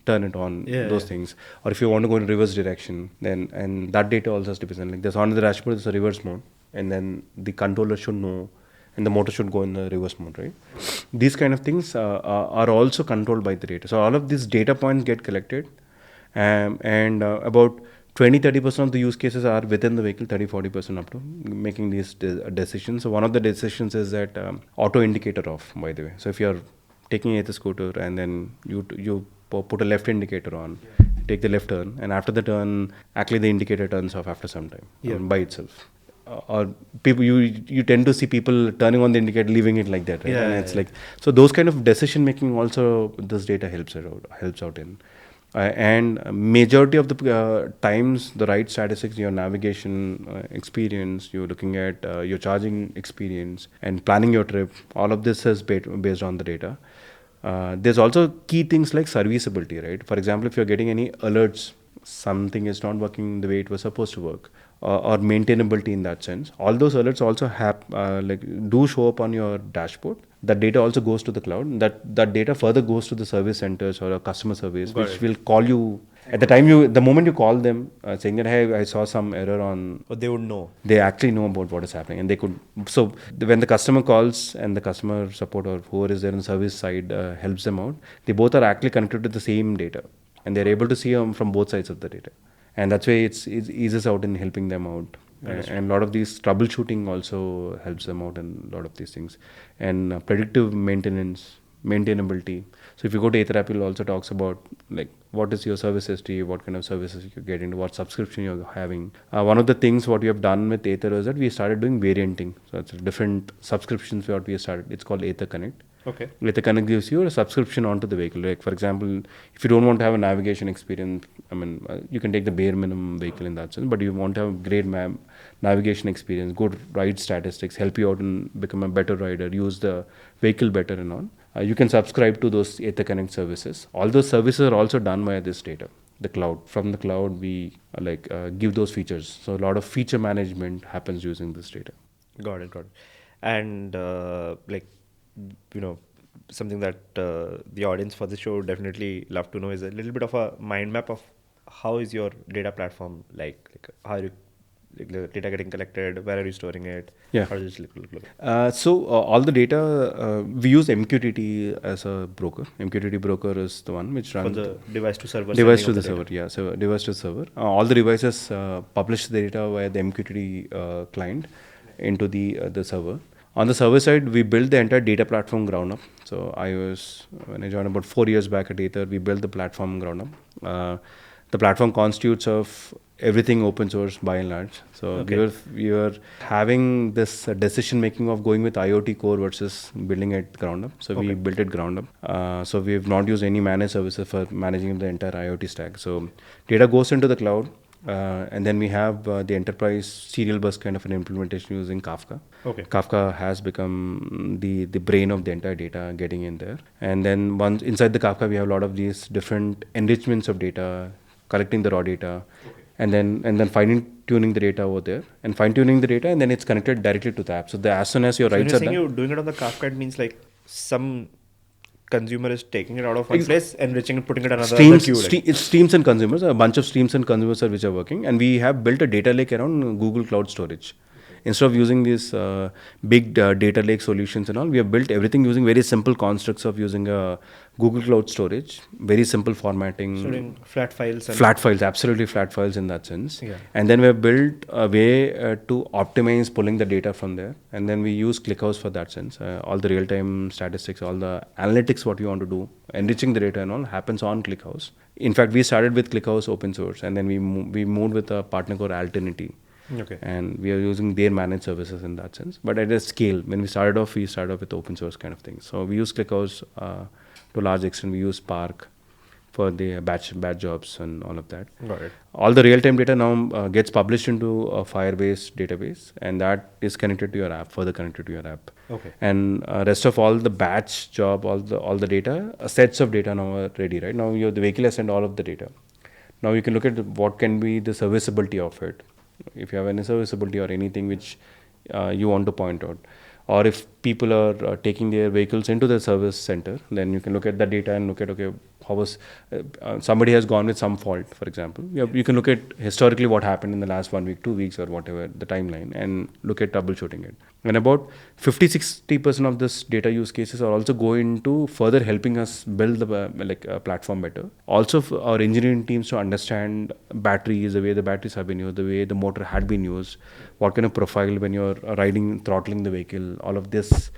turn it on, those things. Or if you want to go in reverse direction, then and that data also has to be sent. Like there's on the dashboard, there's a reverse mode, and then the controller should know and the motor should go in the reverse mode, right? These kind of things are also controlled by the data. So all of these data points get collected. And about 20-30% of the use cases are within the vehicle, 30-40% up to making these decisions. So one of the decisions is that auto indicator off, by the way. So if you're taking a scooter and then you put a left indicator on, take the left turn, and after the turn, actually the indicator turns off after some time by itself. Or people, you tend to see people turning on the indicator, leaving it like that, right? And it's like, so those kind of decision making also this data helps out in. And majority of the times, the ride statistics, your navigation experience, you're looking at your charging experience and planning your trip, all of this is based on the data. There's also key things like serviceability, right? For example, if you're getting any alerts, something is not working the way it was supposed to work, or maintainability in that sense, all those alerts also do show up on your dashboard. That data also goes to the cloud. That data further goes to the service centers or a customer service, which will call you at the moment you call them, saying that, hey, I saw some error on. But they would know. They actually know about what is happening, and they could. So when the customer calls and the customer support or whoever is there on the service side helps them out, they both are actually connected to the same data, and they're able to see from both sides of the data, and that's why it eases out in helping them out. And a lot of these troubleshooting also helps them out in a lot of these things. And predictive maintainability. So if you go to Ather app, it also talks about like what is your service history, what kind of services you get into, what subscription you're having. One of the things what we have done with Ather is that we started doing varianting. So it's different subscriptions what we have started. It's called Ather Connect. Okay. Ather Connect gives you a subscription onto the vehicle. Like for example, if you don't want to have a navigation experience, you can take the bare minimum vehicle in that sense, but you want to have a great navigation experience, good ride statistics, help you out and become a better rider, use the vehicle better and all. you can subscribe to those Ather Connect services. All those services are also done via this data, the cloud. From the cloud, we give those features. So a lot of feature management happens using this data. Got it. And something that the audience for the show definitely love to know is a little bit of a mind map of how is your data platform like how you the data getting collected, where are you storing it? Yeah. How does it look? All the data, we use MQTT as a broker. MQTT broker is the one which runs for the device to server. Device to the server, yeah. So device to server. All the devices publish the data via the MQTT client into the server. On the server side, we built the entire data platform ground up. So when I joined about 4 years back at Ather, we built the platform ground up. The platform constitutes of everything open source by and large. So we were having this decision making of going with IoT core versus building it ground up. So we built it ground up. So we have not used any managed services for managing the entire IoT stack. So data goes into the cloud. And then we have the enterprise serial bus kind of an implementation using Kafka. Kafka has become the brain of the entire data getting in there. And then once inside the Kafka, we have a lot of these different enrichments of data, collecting the raw data, and then fine tuning the data over there, and fine tuning the data, and then it's connected directly to the app. So as soon as your writes are done, you're doing it on the Kafka, it means like some consumer is taking it out of one place, enriching it, putting it another queue. It's streams and consumers, a bunch of streams and consumers which are working, and we have built a data lake around Google Cloud Storage. Instead of using these big data lake solutions and all, we have built everything using very simple constructs of using a Google Cloud Storage, very simple formatting. Storing flat files. Flat files, absolutely flat files in that sense. Yeah. And then we have built a way to optimize pulling the data from there. And then we use ClickHouse for that sense. All the real-time statistics, all the analytics, what you want to do, enriching the data and all happens on ClickHouse. In fact, we started with ClickHouse open source, and then we moved with a partner called Alternity. And we are using their managed services in that sense. But at a scale, when we started off with open source kind of things. So we use ClickHouse to a large extent. We use Spark for the batch jobs and all of that. Got it. All the real-time data now gets published into a Firebase database, and that is connected to your app, further connected to your app. And rest of all the batch job, all the data, sets of data now are ready, right? Now the vehicle has sent all of the data. Now you can look at what can be the serviceability of it. If you have any serviceability or anything which you want to point out, or if people are taking their vehicles into the service center, then you can look at the data and look at, how was somebody has gone with some fault, for example. You can look at historically what happened in the last 1 week, 2 weeks, or whatever the timeline, and look at troubleshooting it. And about 50-60% of this data use cases are also going to further helping us build the platform better. Also, for our engineering teams to understand batteries, the way the batteries have been used, the way the motor had been used, what kind of profile when you're throttling the vehicle, all of this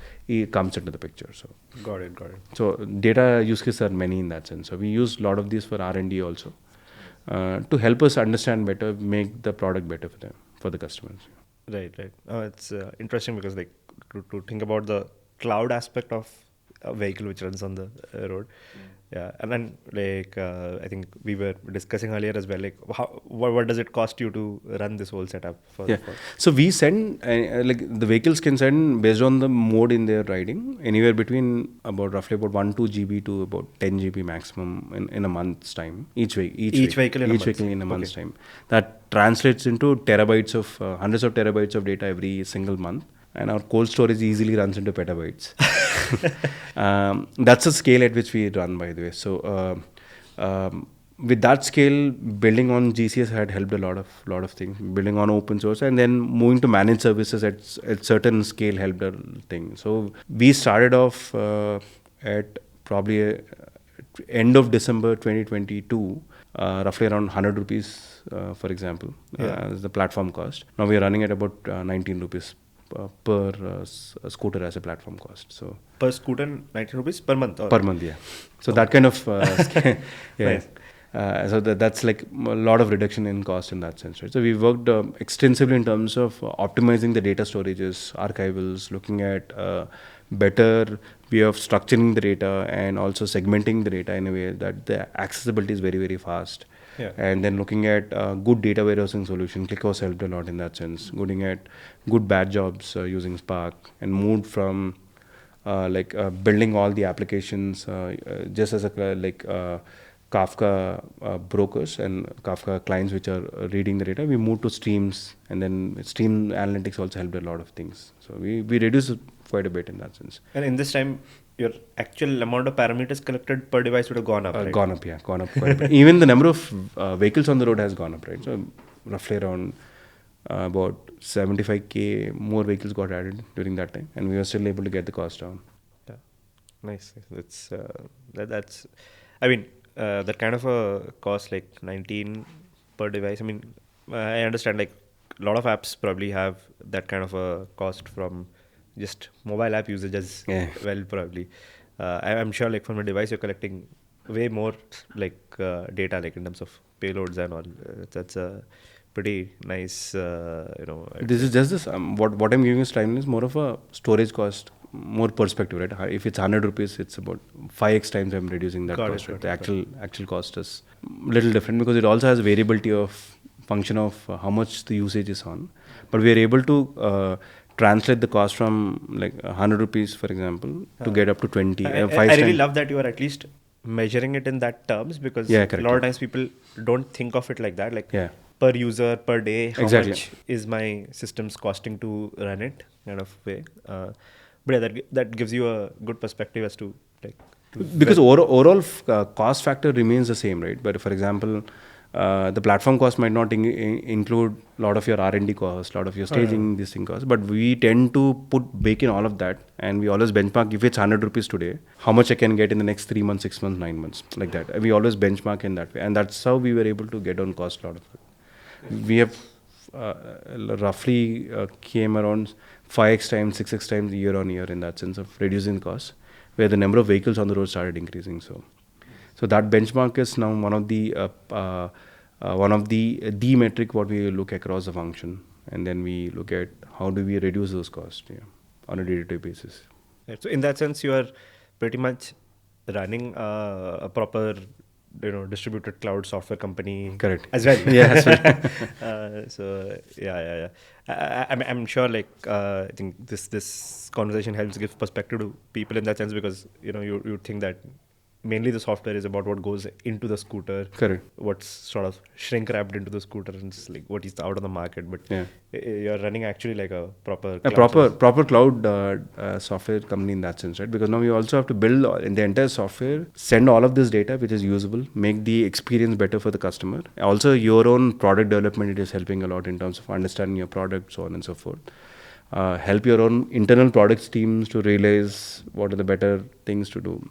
comes into the picture. So got it. So data use cases are many in that sense. So we use a lot of these for R&D also to help us understand better, make the product better for them, for the customers. Right. It's interesting because to think about the cloud aspect of a vehicle which runs on the road. Yeah, and then I think we were discussing earlier as well. What does it cost you to run this whole setup? So we send the vehicles can send based on the mode in their riding anywhere between roughly about 1-2 GB to about 10 GB maximum in a month's time. Each vehicle in a month's time. That translates into terabytes of hundreds of terabytes of data every single month. And our cold storage easily runs into petabytes. That's the scale at which we run, by the way. So with that scale, building on GCS had helped a lot of things. Building on open source and then moving to managed services at certain scale helped a thing. So we started off at probably end of December 2022, roughly around 100 rupees, for example, is the platform cost. Now we are running at about 19 rupees per scooter as a platform cost. So per scooter 19 rupees per month? Per month, yeah. So that kind of scale, yeah. Nice. So that's like a lot of reduction in cost in that sense, right? So we worked extensively in terms of optimizing the data storages, archivals, looking at better way of structuring the data and also segmenting the data in a way that the accessibility is very, very fast. Yeah. And then looking at good data warehousing solution. ClickHouse helped a lot in that sense. Looking at good batch jobs using Spark, and moved from building all the applications just as Kafka brokers and Kafka clients which are reading the data. We moved to streams, and then stream analytics also helped a lot of things. So we reduced it quite a bit in that sense. And in this time, your actual amount of parameters collected per device would have gone up, right? Gone up quite a bit. Even the number of vehicles on the road has gone up, right? So roughly around about 75K more vehicles got added during that time, and we were still able to get the cost down. Yeah, nice. That's that's. I mean, that kind of a cost, like 19 per device. I mean, I understand like a lot of apps probably have that kind of a cost from just mobile app usage as well, probably. I'm sure like from a device you're collecting way more like data, like in terms of payloads and all. That's a pretty nice, This is just this. What I'm giving you timeline is more of a storage cost, more perspective, right? If it's 100 rupees, it's about 5x times I'm reducing that cost. Right? The actual cost is a little different because it also has variability of function of how much the usage is on. But we are able to translate the cost from like 100 rupees, for example, to get up to 20. I really love that you are at least measuring it in that terms, because a lot of times people don't think of it like that, like per user, per day, how much is my system's costing to run it, kind of way. But yeah, that gives you a good perspective as to like... Because overall cost factor remains the same, right? But for example, the platform cost might not include a lot of your R&D costs, a lot of your staging, this thing costs, but we tend to bake in all of that, and we always benchmark. If it's 100 rupees today, how much I can get in the next 3 months, 6 months, 9 months, like that. And we always benchmark in that way, and that's how we were able to get on cost a lot of it. We have roughly came around 5x times, 6x times year on year in that sense of reducing costs, where the number of vehicles on the road started increasing. So that benchmark is now one of the metric what we look across the function, and then we look at how do we reduce those costs on a day-to-day basis. Right. So in that sense, you are pretty much running a proper distributed cloud software company. Correct. As well. Yeah, as well. So yeah. I'm sure like I think this conversation helps give perspective to people in that sense, because you think that mainly the software is about what goes into the scooter. Correct. What's sort of shrink wrapped into the scooter, and just like what is out of the market. But you're running actually like a proper cloud software company in that sense, right? Because now you also have to build in the entire software, send all of this data which is usable, make the experience better for the customer. Also, your own product development, it is helping a lot in terms of understanding your product, so on and so forth. Help your own internal products teams to realize what are the better things to do.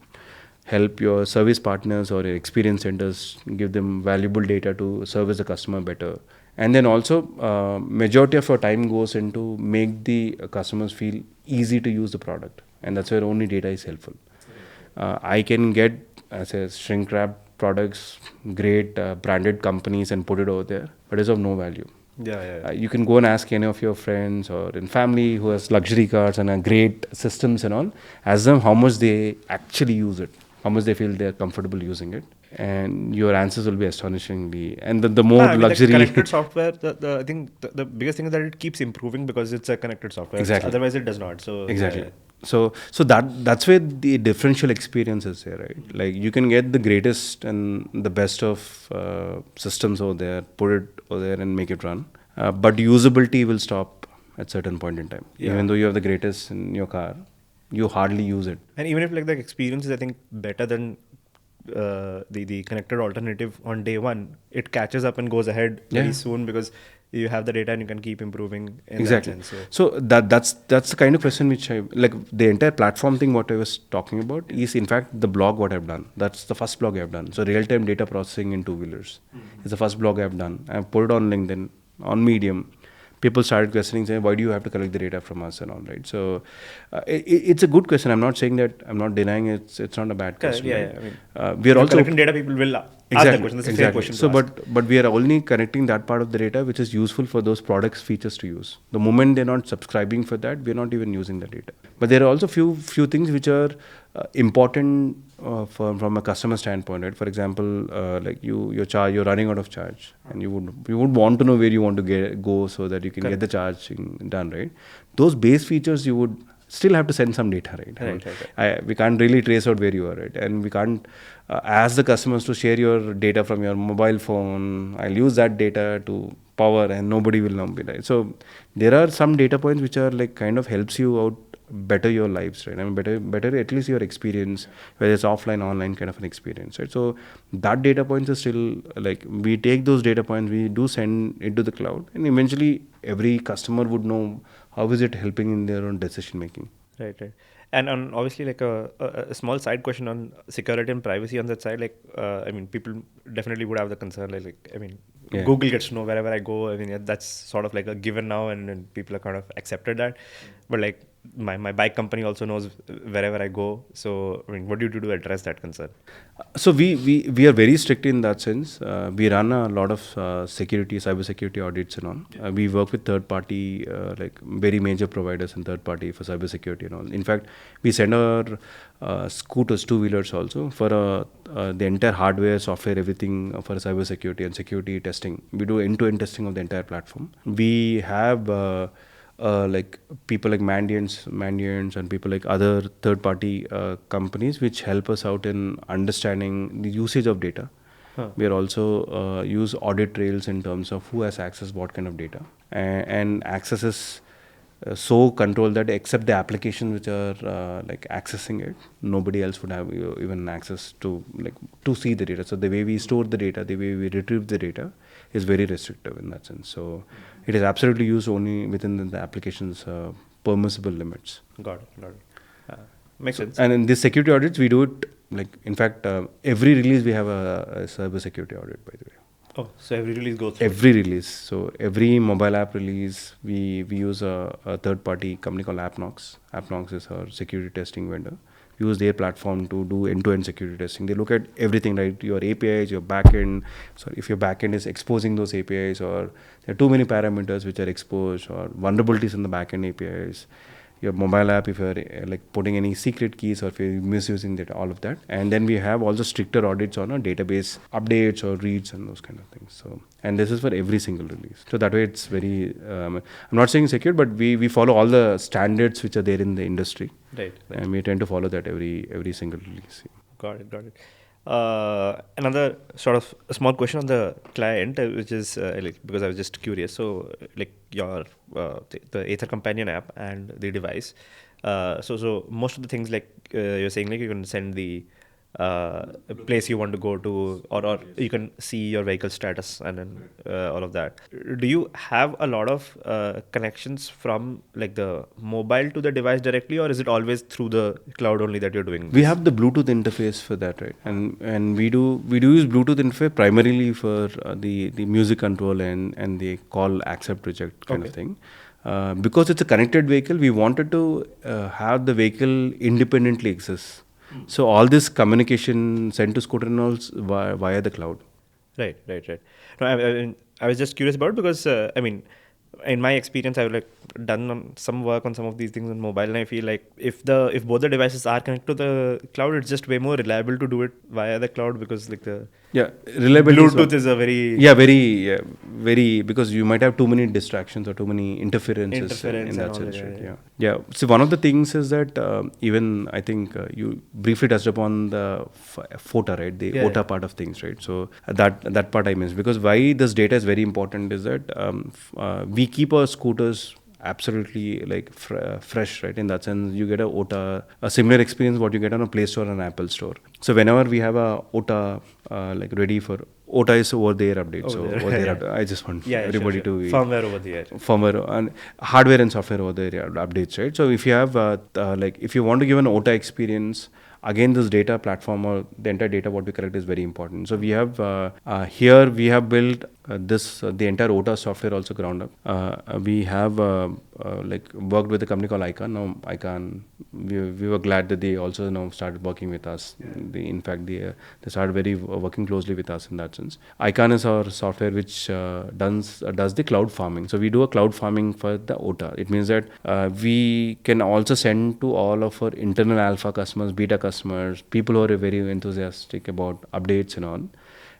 Help your service partners or your experience centers, give them valuable data to service the customer better. And then also, majority of our time goes into make the customers feel easy to use the product. And that's where only data is helpful. I can get, as a shrink wrap products, great branded companies and put it over there, but it's of no value. Yeah. You can go and ask any of your friends or in family who has luxury cars and great systems and all, ask them how much they actually use it, how much they feel they're comfortable using it, and your answers will be astonishingly. And the more luxury... The connected software, I think the biggest thing is that it keeps improving because it's a connected software. Exactly. Otherwise it does not. So exactly. So that's where the differential experience is there, right? Like you can get the greatest and the best of systems over there, put it over there and make it run. But usability will stop at certain point in time. Even though you have the greatest in your car, you hardly use it. And even if like the experience is, I think, better than the connected alternative on day one, it catches up and goes ahead very soon, because you have the data and you can keep improving in that sense. So that's the kind of question which I like. The entire platform thing what I was talking about is in fact the blog what I've done. That's the first blog I've done. So real-time data processing in two-wheelers is the first blog I've done. I've put it on LinkedIn, on Medium. People started questioning, saying, why do you have to collect the data from us and all, right? So it's a good question. I'm not saying that, I'm not denying it's not a bad question. I mean, we are also collecting data, people will ask that question. That's a fair question. So, but we are only connecting that part of the data which is useful for those products features to use. The moment they're not subscribing for that, we're not even using the data. But there are also few things which are important from a customer standpoint, right? For example, like you're running out of charge, and you would want to know where you want to go so that you can get the charging done, right? Those base features you would still have to send some data, right? We can't really trace out where you are, right? And we can't ask the customers to share your data from your mobile phone. I'll use that data to power, and nobody will know, right? So there are some data points which are like kind of helps you out better your lives, right? I mean, better at least your experience, whether it's offline, online kind of an experience, right? So that data points is still like, we take those data points, we do send it to the cloud, and eventually every customer would know how is it helping in their own decision making. Right. And on obviously like a small side question on security and privacy on that side, like I mean, people definitely would have the concern like I mean, Google gets to know wherever I go. I mean, that's sort of like a given now, and people are kind of accepted that. But like my bike company also knows wherever I go. So I mean, what do you do to address that concern? So we are very strict in that sense. We run a lot of cyber security audits and all. We work with third party, like very major providers and third party for cyber security and all. In fact, we send our scooters, two-wheelers also for the entire hardware, software, everything for cyber security and security testing. We do end-to-end testing of the entire platform. We have like people like Mandiants and people like other third-party companies which help us out in understanding the usage of data. We are also use audit trails in terms of who has access what kind of data, and access is so controlled that except the applications which are like accessing it, nobody else would have even access to like to see the data. So the way we store the data, the way we retrieve the data is very restrictive in that sense. So it is absolutely used only within the application's permissible limits. Got it. Makes sense. And in these security audits, we do it like, in fact, every release we have a cyber security audit, by the way. Oh, so every release goes through? Every release. So every mobile app release, we use a third-party company called AppNox. AppNox is our security testing vendor. We use their platform to do end-to-end security testing. They look at everything, right? Your APIs, your backend. So if your backend is exposing those APIs, or there are too many parameters which are exposed, or vulnerabilities in the backend APIs. Your mobile app, if you're like putting any secret keys, or if you're misusing that, all of that. And then we have also stricter audits on our database updates or reads and those kind of things. So, and this is for every single release. So that way it's very, I'm not saying secure, but we follow all the standards which are there in the industry. Right. And we tend to follow that every single release. Got it. Another sort of a small question on the client, which is like, because I was just curious. So like your the Ather companion app and the device. So most of the things like you're saying, like you can send the place you want to go to, or you can see your vehicle status and then all of that. Do you have a lot of connections from like the mobile to the device directly, or is it always through the cloud only that you're doing this? We have the Bluetooth interface for that, right? And we do use Bluetooth interface primarily for the music control and the call accept reject kind of thing. Because it's a connected vehicle, we wanted to have the vehicle independently exist. So all this communication sent to scooter and all via the cloud. Right. No, I was just curious about it because I mean, in my experience, I've like done some work on some of these things on mobile, and I feel like if both the devices are connected to the cloud, it's just way more reliable to do it via the cloud, because like the reliability. Bluetooth is a very very, because you might have too many distractions or too many interferences in that sense, right? Yeah. So one of the things is that even I think you briefly touched upon the FOTA, right? The OTA part of things, right? So that part I missed, because why this data is very important is that we keep our scooters absolutely like fresh, right? In that sense, you get a similar experience what you get on a Play Store and Apple Store. So whenever we have a OTA like ready for OTA is over the air update. I just want everybody to firmware over the air. Firmware and hardware and software over the air updates, right? So if you have like if you want to give an OTA experience, again, this data platform or the entire data what we collect is very important. So we have here we have built the entire OTA software also ground up. We have like worked with a company called Icon. Now Icon, we were glad that they also now started working with us. In fact, they started working closely with us in that sense. Icon is our software which does the cloud farming. So we do a cloud farming for the OTA. It means that we can also send to all of our internal alpha customers, beta customers, people who are very enthusiastic about updates and all.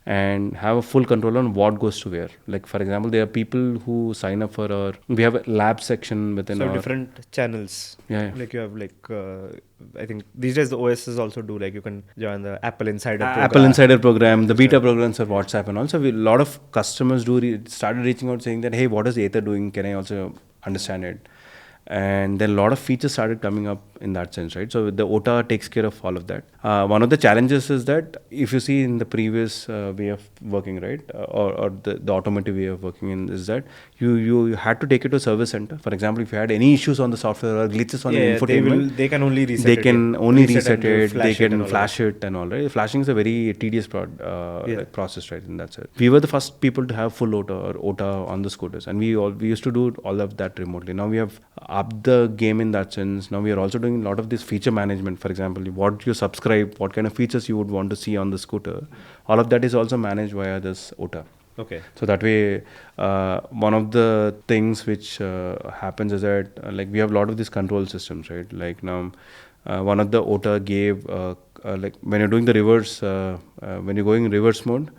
and have a full control on what goes to where. Like for example, there are people who sign up for we have a lab section within so our different channels. Yeah. Like you have like I think these days the OSs also do, like you can join the Apple Insider program. Apple Insider program, the beta programs of WhatsApp, and also a lot of customers started reaching out saying that, hey, what is Ather doing? Can I also understand it? And then a lot of features started coming up in that sense, right? So the OTA takes care of all of that. One of the challenges is that if you see in the previous way of working, right, or the automotive way of working is that you had to take it to a service center. For example, if you had any issues on the software or glitches on the infotainment, they can only reset they it. can only reset it, flash they it can and all flash it and all, right? Flashing is a very tedious process, right? And that's it. We were the first people to have full OTA on the scooters, and we used to do all of that remotely. Now we have upped the game in that sense. Now we are also doing a lot of this feature management. For example, what you subscribe, what kind of features you would want to see on the scooter, all of that is also managed via this OTA. Okay. So that way, one of the things which happens is that like we have a lot of these control systems, right? Like now, one of the OTA gave like when you're doing the reverse, when you're going in reverse mode,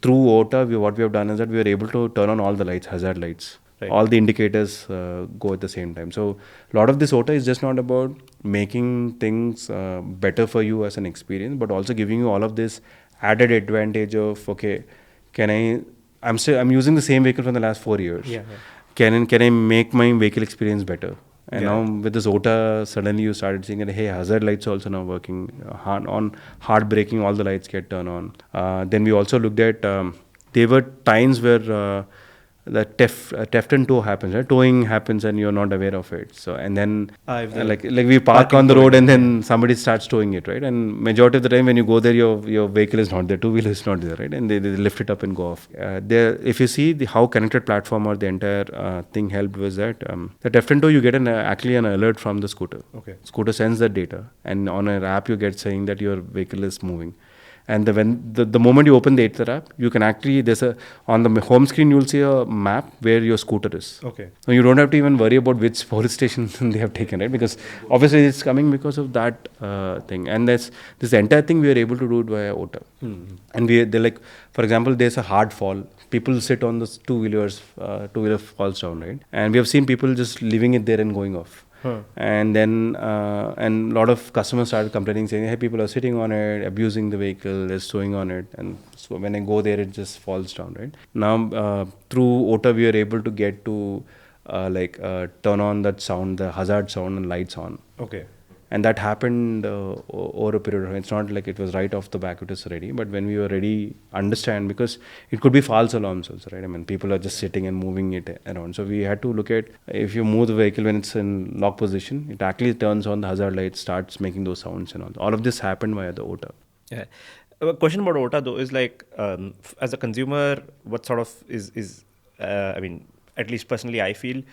through OTA, what we have done is that we are able to turn on all the lights, hazard lights. Right. All the indicators go at the same time. So a lot of this OTA is just not about making things better for you as an experience, but also giving you all of this added advantage of, okay, I'm using the same vehicle for the last 4 years. Can I make my vehicle experience better? And now with this OTA, suddenly you started seeing that, hey, hazard lights are also now working. On hard braking, all the lights get turned on. Then we also looked at, there were times where the theft and tow happens, right? Towing happens and you're not aware of it. So and then like we park on the road and then somebody starts towing it, right? And majority of the time when you go there, your vehicle is not there, two-wheeler is not there, right? And they lift it up and go off. If you see how connected platform or the entire thing helped was that the theft and tow, you get actually an alert from the scooter. Okay. Scooter sends that data, and on an app you get saying that your vehicle is moving. And the moment you open the Ather app, you can actually, on the home screen, you'll see a map where your scooter is. Okay. So you don't have to even worry about which police station they have taken, right? Because obviously it's coming because of that thing. And this entire thing, we are able to do it via OTA. And they're like, for example, there's a hard fall. People sit on the two-wheeler falls down, right? And we have seen people just leaving it there and going off. And then and a lot of customers started complaining, saying, hey, people are sitting on it, abusing the vehicle, they're stowing on it, and so when I go there, it just falls down, right? Now through OTA, we are able to get to turn on that sound, the hazard sound, and lights on. Okay. And that happened over a period of time. It's not like it was right off the back, it was ready. But when we were ready, understand, because it could be false alarms also, right? I mean, people are just sitting and moving it around. So we had to look at, if you move the vehicle when it's in lock position, it actually turns on the hazard light, starts making those sounds and all. All of this happened via the OTA. Yeah. A question about OTA though is like, as a consumer, what sort of is I mean, at least personally, I feel,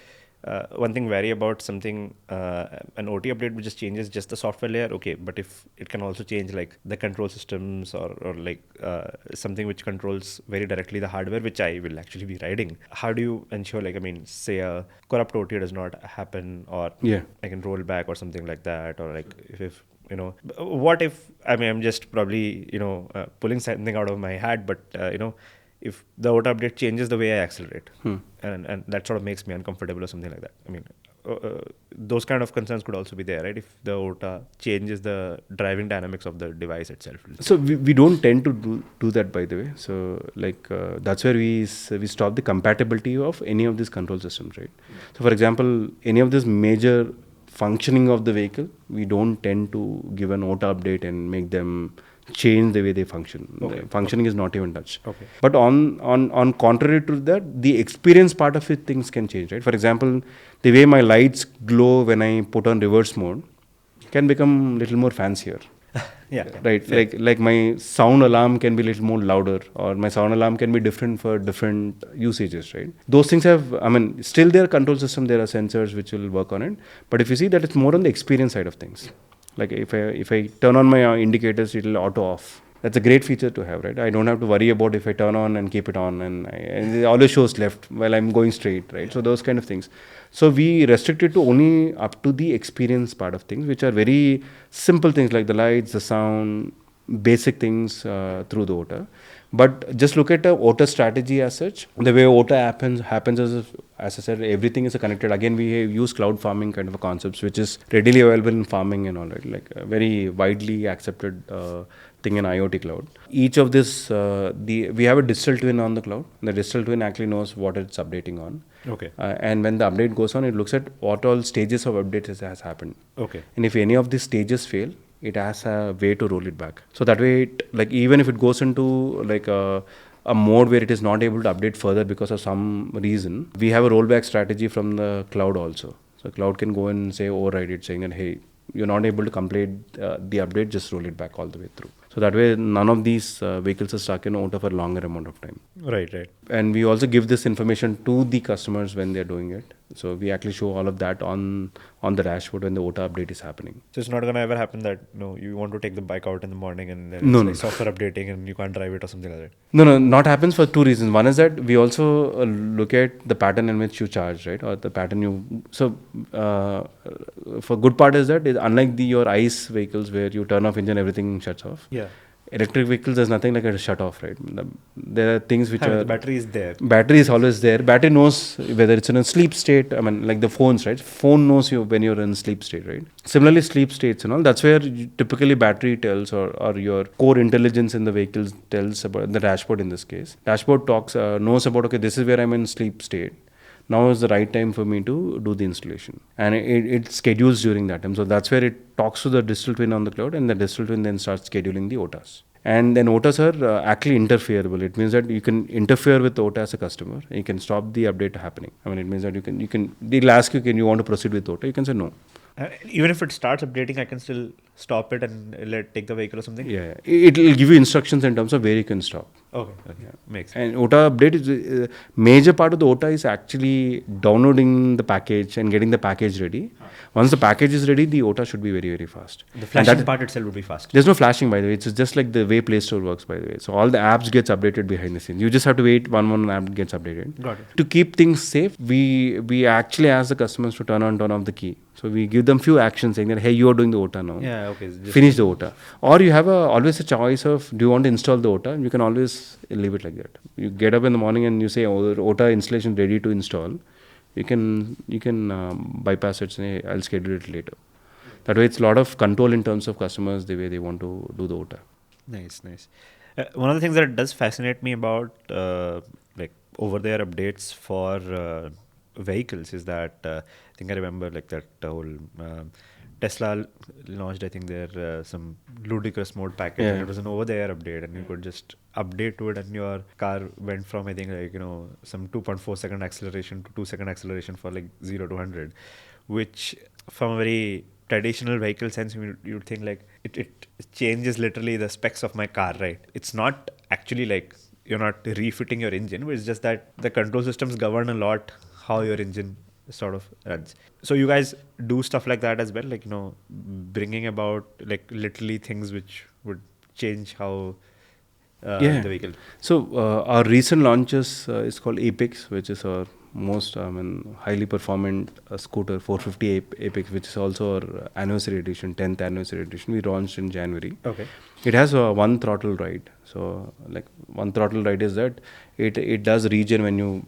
one thing vary about something, an OT update which just changes just the software layer, okay, but if it can also change like the control systems or like something which controls very directly the hardware, which I will actually be riding, how do you ensure, like, I mean, say a corrupt OT does not happen, or I can roll back or something like that, or like if you know, what if, I mean, I'm just probably, pulling something out of my hat, but if the OTA update changes the way I accelerate, and that sort of makes me uncomfortable or something like that. I mean, those kind of concerns could also be there, right? If the OTA changes the driving dynamics of the device itself. So we don't tend to do that, by the way. So like that's where we stop the compatibility of any of these control systems, right? So for example, any of this major functioning of the vehicle, we don't tend to give an OTA update and make them change the way they function. Okay. The functioning is not even touched. Okay. But on contrary to that, the experience part of it, things can change, right? For example, the way my lights glow when I put on reverse mode can become a little more fancier. Right. Yeah. Like my sound alarm can be a little more louder, or my sound alarm can be different for different usages, right? Those things have, I mean, still there are control system, there are sensors which will work on it. But if you see that, it's more on the experience side of things. Like if I turn on my indicators, it'll auto off. That's a great feature to have, right? I don't have to worry about if I turn on and keep it on, and it always shows left while I'm going straight, right? So those kind of things. So we restrict it to only up to the experience part of things, which are very simple things like the lights, the sound, basic things through the OTA. But just look at the OTA strategy as such. The way OTA happens as I said, everything is connected. Again, we use cloud farming kind of a concepts, which is readily available in farming and all that, like a very widely accepted thing in IoT cloud. Each of this, we have a digital twin on the cloud. The digital twin actually knows what it's updating on. Okay. And when the update goes on, it looks at what all stages of update has happened. Okay. And if any of these stages fail, it has a way to roll it back. So that way, like even if it goes into like a mode where it is not able to update further because of some reason, we have a rollback strategy from the cloud also. So cloud can go and say override it, saying that hey, you're not able to complete the update, just roll it back all the way through. So that way, none of these vehicles are stuck in OTA for a longer amount of time. Right. And we also give this information to the customers when they're doing it. So we actually show all of that on the dashboard when the OTA update is happening. So it's not going to ever happen that you want to take the bike out in the morning and then software updating and you can't drive it or something like that. No, not happens for two reasons. One is that we also look at the pattern in which you charge, right, or the pattern you. So for good part is that unlike your ICE vehicles where you turn off engine, everything shuts off. Yeah. Electric vehicles, there's nothing like a shut off, right? There are things which are... The battery is there. Battery is always there. Battery knows whether it's in a sleep state. I mean, like the phones, right? Phone knows you when you're in sleep state, right? Similarly, sleep states and all, that's where typically battery tells or your core intelligence in the vehicles tells about the dashboard in this case. Dashboard knows about, okay, this is where I'm in sleep state. Now is the right time for me to do the installation. And it schedules during that time. So that's where it talks to the digital twin on the cloud, and the digital twin then starts scheduling the OTAs. And then OTAs are actually interferable. It means that you can interfere with the OTA as a customer. You can stop the update happening. I mean, it means that you can they'll ask you, can you want to proceed with OTA? You can say no. Even if it starts updating, I can still stop it and take the vehicle or something? Yeah. It will give you instructions in terms of where you can stop. Okay. Yeah. Makes sense. And OTA update is major part of the OTA is actually downloading the package and getting the package ready. Once the package is ready, the OTA should be very, very fast. The flashing part itself would be fast. There's no flashing, by the way. It's just like the way Play Store works, by the way. So all the apps gets updated behind the scenes. You just have to wait one app gets updated. Got it. To keep things safe, we actually ask the customers to turn off the key. So we give them few actions saying that, hey, you are doing the OTA now. Yeah, okay. Finish the OTA. Or you have always a choice of, do you want to install the OTA? You can always leave it like that. You get up in the morning and you say, oh, the OTA installation ready to install. You can bypass it, say, I'll schedule it later. That way it's a lot of control in terms of customers, the way they want to do the OTA. Nice. One of the things that does fascinate me about like over-the-air updates for vehicles is that I think I remember like that whole Tesla launched, I think their some ludicrous mode package, and it was an over-the-air update, and you could just update to it, and your car went from, I think, like, some 2.4 second acceleration to 2 second acceleration for like 0 to 100, which from a very traditional vehicle sense, you'd think like it changes literally the specs of my car, right? It's not actually like you're not refitting your engine, but it's just that the control systems govern a lot how your engine sort of runs. So you guys do stuff like that as well, like, bringing about like literally things which would change how the vehicle. So our recent launches is called Apex, which is our most highly performant scooter, 450 Apex, which is also our anniversary edition, 10th anniversary edition. We launched in January. Okay. It has a one throttle ride. So like one throttle ride is that it does regen when you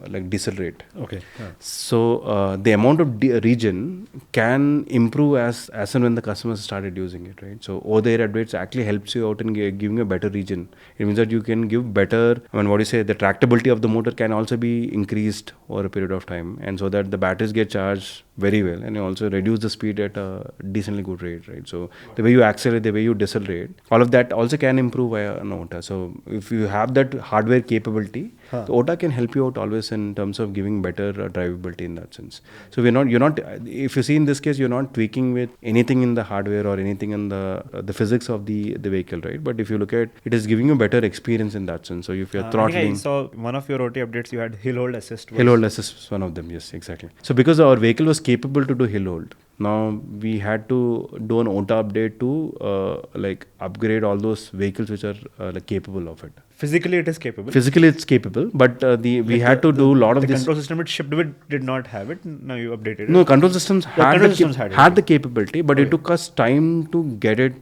like decelerate. Okay. Yeah. So the amount of regen can improve as and when the customers started using it, right? So over-the-air updates actually helps you out in giving a better regen. It means that you can give better, the tractability of the motor can also be increased over a period of time, and so that the batteries get charged very well, and you also reduce the speed at a decently good rate, right? So the way you accelerate, the way you decelerate, all of that also can improve via an OTA. So if you have that hardware capability, the OTA can help you out always in terms of giving better drivability in that sense. So you're not, if you see in this case, you're not tweaking with anything in the hardware or anything in the physics of the vehicle, right? But if you look at it, is giving you better experience in that sense. So if you're throttling. I saw one of your OTA updates, you had hill hold assist. Hill hold assist was one of them, yes, exactly. So because our vehicle was capable to do hill hold, now we had to do an OTA update to upgrade all those vehicles which are capable of it. Physically, it is capable. Physically, it's capable, but we had to do a lot of this. The control system it shipped with did not have it. Now you updated it. No, control systems had the capability, but it took us time to get it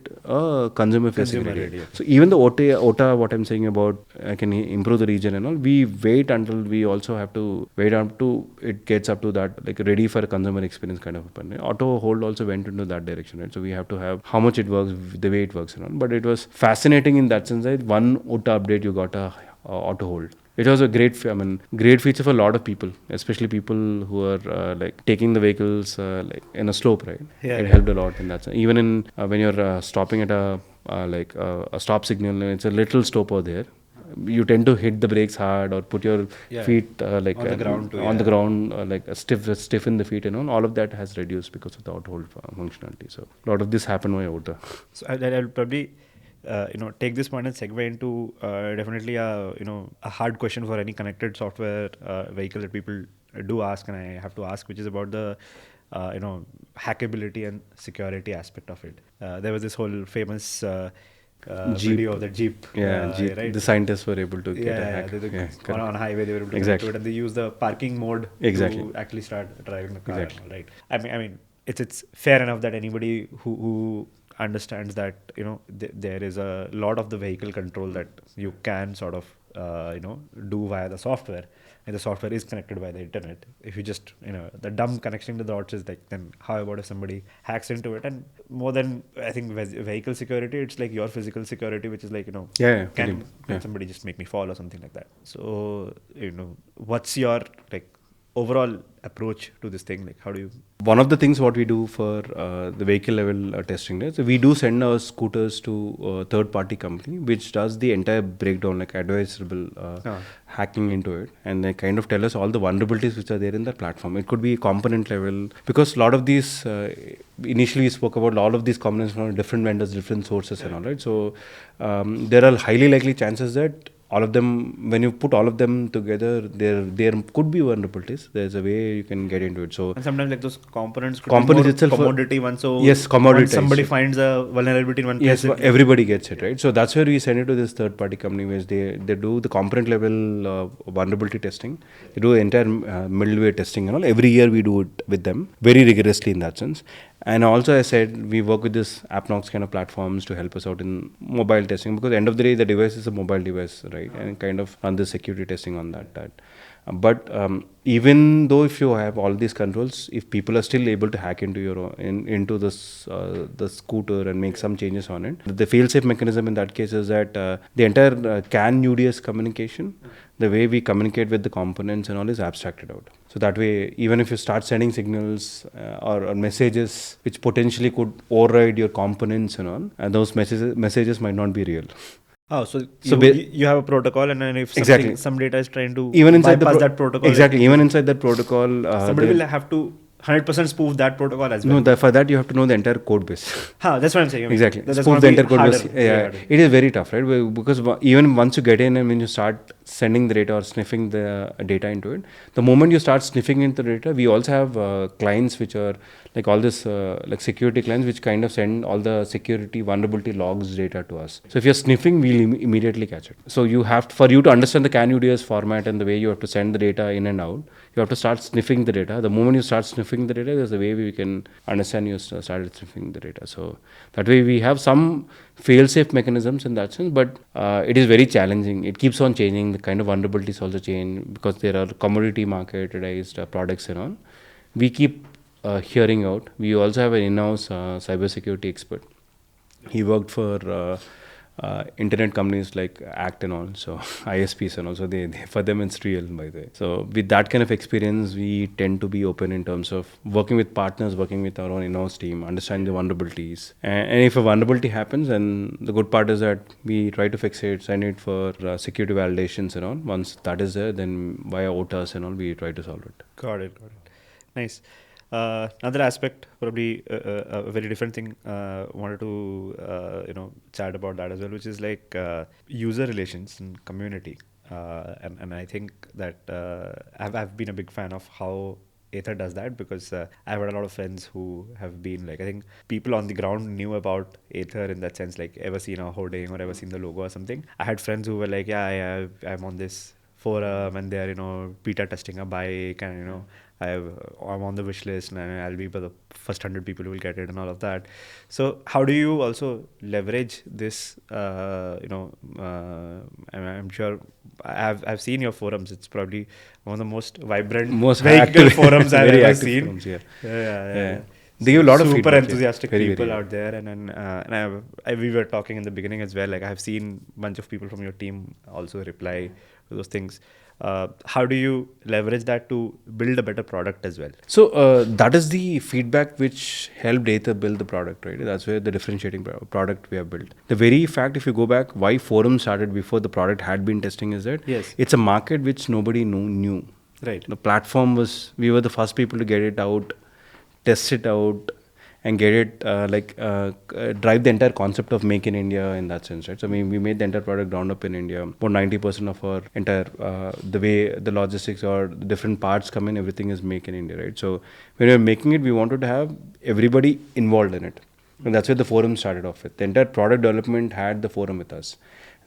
consumer facing ready. So even the OTA, what I'm saying about I can improve the region and all, we wait until we also have to wait up to it gets up to that, like ready for a consumer experience kind of open. Auto hold also went into that direction, right? So we have to have how much it works, the way it works and all. But it was fascinating in that sense that one OTA update you got a auto hold. It was a great feature for a lot of people, especially people who are like taking the vehicles like in a slope, right? It helped a lot in that sense. Even in when you're stopping at a stop signal, it's a little stopper there. You tend to hit the brakes hard or put your feet like on the ground too, on the ground like stiffen the feet and all of that has reduced because of the auto hold functionality. So a lot of this happened by auto. So I'll probably take this point and segue into definitely a hard question for any connected software vehicle that people do ask, and I have to ask, which is about the hackability and security aspect of it. There was this whole famous video of the Jeep. Jeep. Right? The scientists were able to get a hack. On a highway, they were able to get to it, and they used the parking mode to actually start driving the car. Right? I mean, it's fair enough that anybody who understands that there is a lot of the vehicle control that you can sort of do via the software, and the software is connected by the internet. If you just the dumb connection to the dots is like, then how about if somebody hacks into it? And more than I think vehicle security, it's like your physical security, which is like can somebody just make me fall or something like that? So what's your like overall approach to this thing? Like, how do you? One of the things what we do for the vehicle level testing is we do send our scooters to a third party company which does the entire breakdown, like advisable hacking into it, and they kind of tell us all the vulnerabilities which are there in the platform. It could be component level, because a lot of these initially we spoke about all of these components from different vendors, different sources and all, right? So there are highly likely chances that all of them, when you put all of them together, there could be vulnerabilities. There's a way you can get into it. So and sometimes like those components could be more itself commodity one. So yes, commodity. Once somebody finds a vulnerability in one place, yes, everybody gets it, right? So that's where we send it to this third party company, where they do the component level vulnerability testing. They do the entire middleware testing and all. Every year we do it with them very rigorously in that sense. And also, I said, we work with this AppNox kind of platforms to help us out in mobile testing, because at the end of the day, the device is a mobile device, right? And kind of run the security testing on that. But even though if you have all these controls, if people are still able to hack into into this the scooter and make some changes on it, the fail-safe mechanism in that case is that the entire CAN UDS communication, the way we communicate with the components and all is abstracted out. So that way, even if you start sending signals or messages which potentially could override your components and all, and those messages might not be real. Oh, so you have a protocol, and then if some data is trying to even inside bypass that protocol, even inside that protocol, somebody will have to 100% spoof that protocol as well. No, for that you have to know the entire code base. That's what I'm saying. Exactly. Spoof the entire code base. Yeah, it is very tough, right? Because even once you get in and when you start sending the data or sniffing the data into it, the moment you start sniffing into the data, we also have clients which are like all this like security clients which kind of send all the security vulnerability logs data to us. So if you're sniffing, we'll immediately catch it. So you have for you to understand the CAN UDS format and the way you have to send the data in and out, you have to start sniffing the data. The moment you start sniffing the data, there's a way we can understand you started sniffing the data. So that way we have some fail-safe mechanisms in that sense, but it is very challenging. It keeps on changing. The kind of vulnerabilities also change because there are commodity marketized products and all. We keep hearing out. We also have an in-house cybersecurity expert. He worked for internet companies like Act and all, so ISPs and also they for them it's real, by the way. So with that kind of experience, we tend to be open in terms of working with partners, working with our own in-house team, understanding the vulnerabilities. And if a vulnerability happens, then the good part is that we try to fix it, send it for security validations and all. Once that is there, then via OTAs and all, we try to solve it. Got it. Nice. Another aspect, probably a very different thing, wanted to chat about that as well, which is like user relations and community. And I think that I've been a big fan of how Ather does that, because I've had a lot of friends who have been like, I think people on the ground knew about Ather in that sense, like ever seen a hoarding or ever seen the logo or something. I had friends who were like, I'm on this forum and they're beta testing a bike, and I'm on the wish list and I'll be the first 100 people who will get it and all of that. So how do you also leverage this? I'm sure I've seen your forums. It's probably one of the most vibrant, vehicle forums I've ever seen. Forums, Yeah. They give a lot of super feedback, enthusiastic very, people very, out there, and we were talking in the beginning as well. Like I have seen a bunch of people from your team also reply to those things. How do you leverage that to build a better product as well? So that is the feedback which helped Ather build the product, right? That's where the differentiating product we have built. The very fact, if you go back, why forum started before the product had been testing is that it's a market which nobody knew. Right. The platform we were the first people to get it out, test it out, and get it drive the entire concept of make in India in that sense, right? So we made the entire product ground up in India. About 90% of our entire the way the logistics or the different parts come in, everything is make in India, right? So when we were making it, we wanted to have everybody involved in it, and that's where the forum started off with. The entire product development had the forum with us.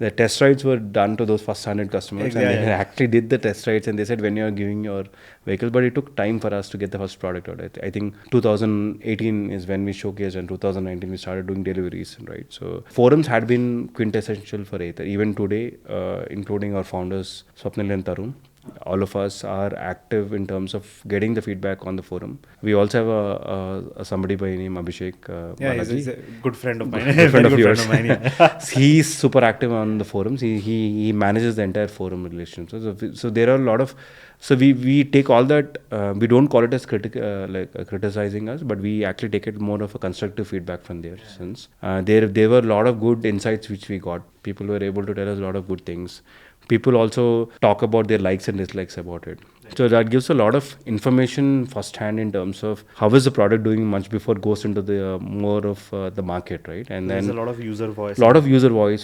The test rides were done to those first 100 customers, and they actually did the test rides, and they said when you are giving your vehicle, but it took time for us to get the first product out. I think 2018 is when we showcased, and 2019 we started doing deliveries, right? So forums had been quintessential for Ather. Even today, including our founders Swapnil and Tarun, all of us are active in terms of getting the feedback on the forum. We also have a somebody by name Abhishek. He's a good friend of mine. Good friend of yours. He's super active on the forums. He manages the entire forum relationship. So there are a lot of. So we take all that. We don't call it as criticizing us, but we actually take it more of a constructive feedback from there. Since there were a lot of good insights which we got. People were able to tell us a lot of good things. People also talk about their likes and dislikes about it. So that gives a lot of information firsthand in terms of how is the product doing much before it goes into the more of the market, right? And there's a lot of user voice.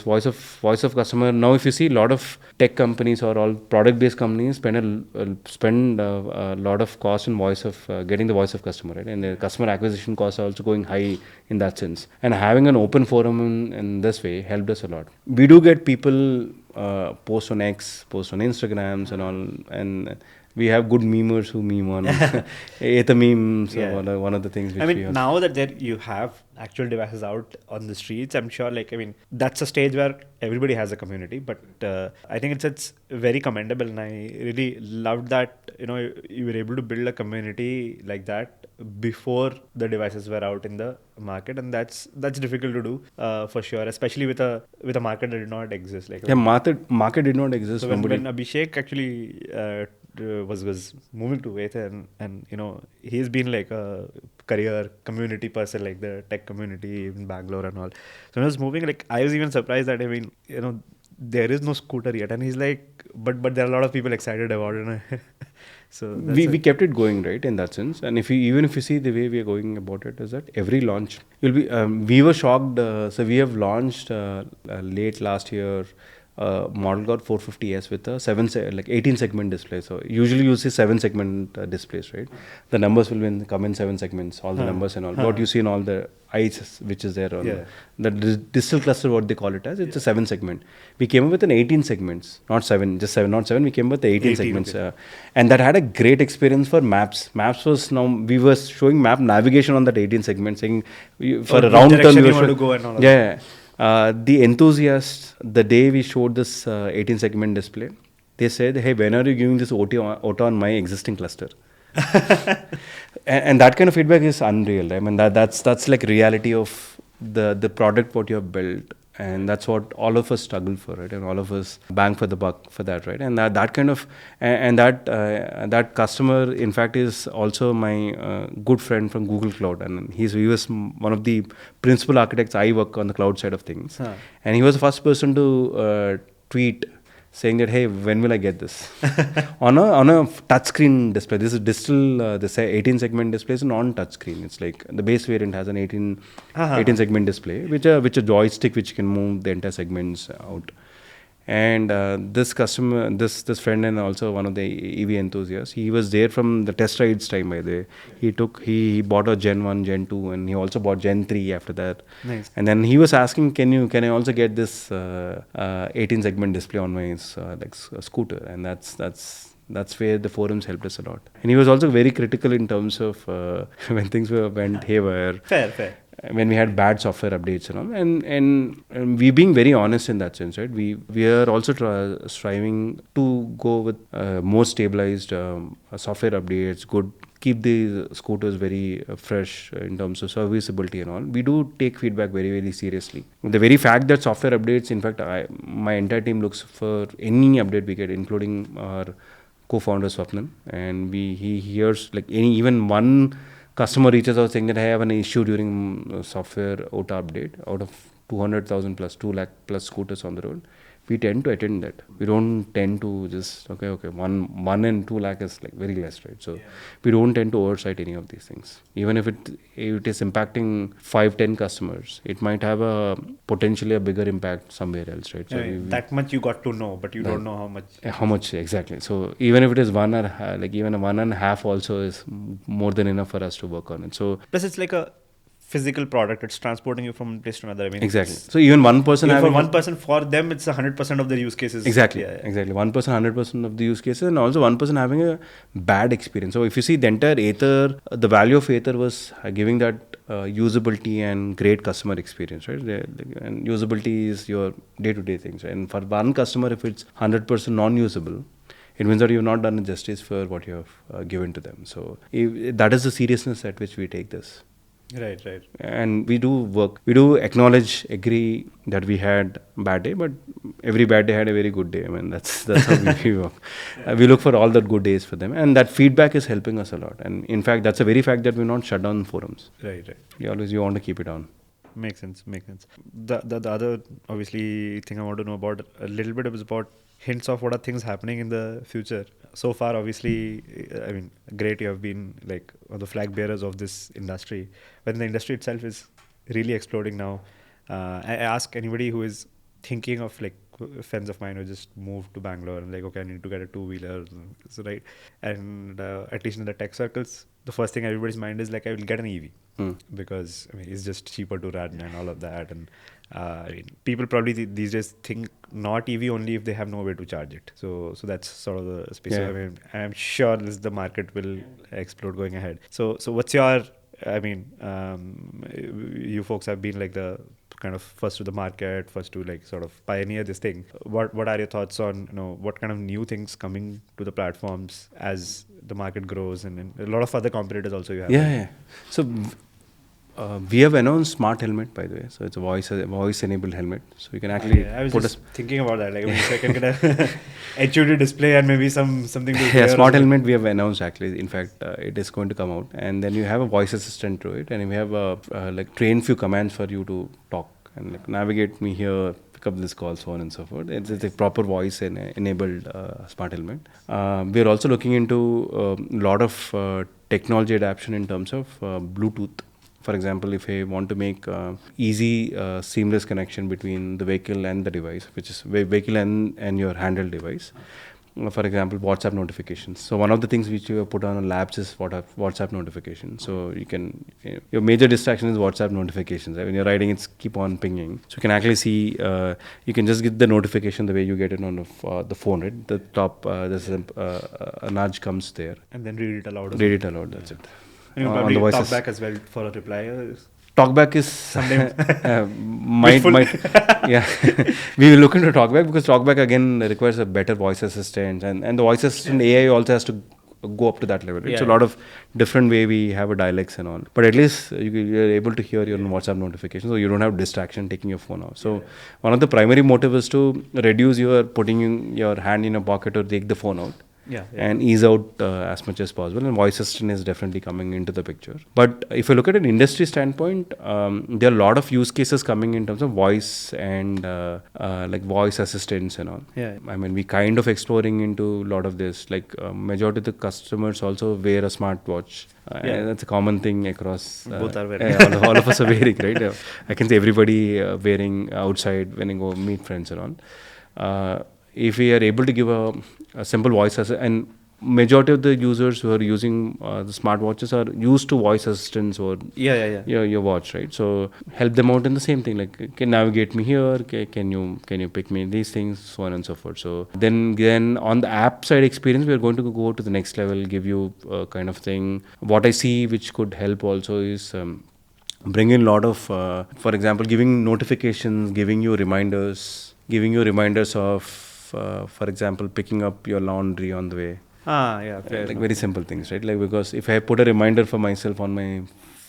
Voice of customer. Now, if you see a lot of tech companies or all product-based companies spend a lot of cost in voice of getting the voice of customer, right? And the customer acquisition costs are also going high in that sense. And having an open forum in this way helped us a lot. We do get people post on X, post on Instagrams and all, and we have good memers who meme on Ather memes. One of the things which we have. Now that you have actual devices out on the streets, I'm sure that's a stage where everybody has a community, but I think it's very commendable, and I really loved that you were able to build a community like that before the devices were out in the market, and that's difficult to do for sure, especially with a market that did not exist. Market did not exist. So when Abhishek actually was moving to Ather, and he's been like a career community person, like the tech community in Bangalore and all. So when I was moving, I was even surprised that there is no scooter yet, and he's like, but there are a lot of people excited about it. So we kept it going, right, in that sense. And if you see the way we are going about it is that every launch you'll be we were shocked. So we have launched late last year model called 450S with a 18 segment display. So usually you see 7 segment displays, right? The numbers will come in 7 segments, all the numbers and all. What you see in all the eyes which is there on the digital cluster, what they call it as, it's a 7 segment. We came up with an 18 segments, not 7, just 7, not 7. We came up with the 18 segments, okay. And that had a great experience for maps. Maps was we were showing map navigation on that 18 segments, saying for a round turn you want to go and all that. The enthusiasts, the day we showed this 18 segment display, they said, hey, when are you giving this auto on my existing cluster? and that kind of feedback is unreal. I mean, that's like reality of the product what you have built. And that's what all of us struggle for, right? And all of us bang for the buck for that, right? And that kind of, and that customer, in fact, is also my good friend from Google Cloud. And he was one of the principal architects. I work on the cloud side of things. And he was the first person to tweet saying that, hey, when will I get this? on a touchscreen display. This is digital, this 18 segment display is non touchscreen. It's like the base variant has an 18 segment display, which a joystick which can move the entire segments out. And this customer, this friend, and also one of the EV enthusiasts, he was there from the test rides time. By the way, he bought a Gen 1, Gen 2, and he also bought Gen 3 after that. Nice. And then he was asking, can I also get this 18 segment display on my scooter? And That's where the forums helped us a lot. And he was also very critical in terms of when things went haywire. Fair. When we had bad software updates and all, and we being very honest in that sense, right? We are also striving to go with more stabilized software updates, good, keep the scooters very fresh in terms of serviceability and all. We do take feedback very, very seriously. The very fact that software updates, in fact, my entire team looks for any update we get, including our co-founder Swapnan, and he hears like even one customer reaches out saying that I have an issue during software OTA update. Out of 200,000 plus 2 lakh plus scooters on the road, we tend to attend that. We don't tend to just okay, 1 and 2 lakh is like very less, right? So we don't tend to oversight any of these things. Even if it is impacting 5-10 customers, it might have a potentially a bigger impact somewhere else, right? So that much you got to know, but you don't know how much. How much exactly? So even if it is one or like even a 1.5 also is more than enough for us to work on it. So plus it's like a physical product. It's transporting you from one place to another. I mean, exactly. So even one person for one person, for them, it's 100% of their use cases. Exactly. Exactly. 1%, 100% of the use cases, and also one person having a bad experience. So if you see the entire Ather, the value of Ather was giving that usability and great customer experience, right? And usability is your day-to-day things. And for one customer, if it's 100% non-usable, it means that you've not done justice for what you have given to them. So that is the seriousness at which we take this. Right. And we do acknowledge, agree that we had bad day, but every bad day had a very good day. I mean, that's how we work. We look for all the good days for them, and that feedback is helping us a lot. And in fact, that's a very fact that we're not shut down forums. Right. You want to keep it on. Makes sense. The other obviously thing I want to know about a little bit is about hints of what are things happening in the future. So far, obviously, I mean, great, you have been like one of the flag bearers of this industry, but the industry itself is really exploding now. I ask anybody who is thinking of like friends of mine who just moved to Bangalore and like, okay, I need to get a two-wheeler, so right, and at least in the tech circles, the first thing everybody's mind is like, I will get an EV because I mean it's just cheaper to run and all of that. And I mean, people probably these days think not EV only if they have no way to charge it. So that's sort of the space. Yeah. I mean, I'm sure the market will explode going ahead. So what's your? I mean, you folks have been like the kind of first to the market, first to like sort of pioneer this thing. What are your thoughts on what kind of new things coming to the platforms as the market grows, and a lot of other competitors also you have? Yeah. So we have announced smart helmet, by the way. So it's a voice enabled helmet. So you can actually I was just thinking about that. Like, I can get a HUD display and maybe something to hear. Smart helmet we have announced actually. In fact, it is going to come out, and then you have a voice assistant to it, and we have like train few commands for you to talk and like navigate me here, pick up this call, so on and so forth. It's a proper voice enabled smart helmet. We are also looking into a lot of technology adaptation in terms of Bluetooth. For example, if I want to make easy, seamless connection between the vehicle and the device, which is vehicle and your handheld device. For example, WhatsApp notifications. So one of the things which you have put on labs is WhatsApp notifications. So you can, your major distraction is WhatsApp notifications. When you're riding, it's keep on pinging. So you can actually see, you can just get the notification the way you get it on the phone, right? The top, there's a nudge comes there. And then read it aloud. Read it aloud, that's it. And you probably talk back as well for a reply. Talkback is might yeah. We will look into talkback because talkback again requires a better voice assistant, and the voice assistant AI also has to go up to that level. It's a lot of different way we have a dialects and all, but at least you're able to hear your WhatsApp notifications, so you don't have distraction taking your phone off. So one of the primary motive is to reduce your putting your hand in a pocket or take the phone out. And ease out as much as possible, and voice assistant is definitely coming into the picture. But if you look at an industry standpoint, there are a lot of use cases coming in terms of voice and like voice assistants and all. I mean, we kind of exploring into a lot of this. Like majority of the customers also wear a smartwatch. That's a common thing across. Both are wearing. All of us are wearing, right? I can say everybody wearing outside when you go meet friends and all. If we are able to give a simple voice and majority of the users who are using the smartwatches are used to voice assistants or your watch, right? So help them out in the same thing, like can navigate me here, can you pick me these things, so on and so forth. So then on the app side experience, we are going to go to the next level, give you kind of thing. What I see which could help also is bring in a lot of, for example, giving notifications, giving you reminders of, for example, picking up your laundry on the way. Fair Like very simple things, right? Like, because if I put a reminder for myself on my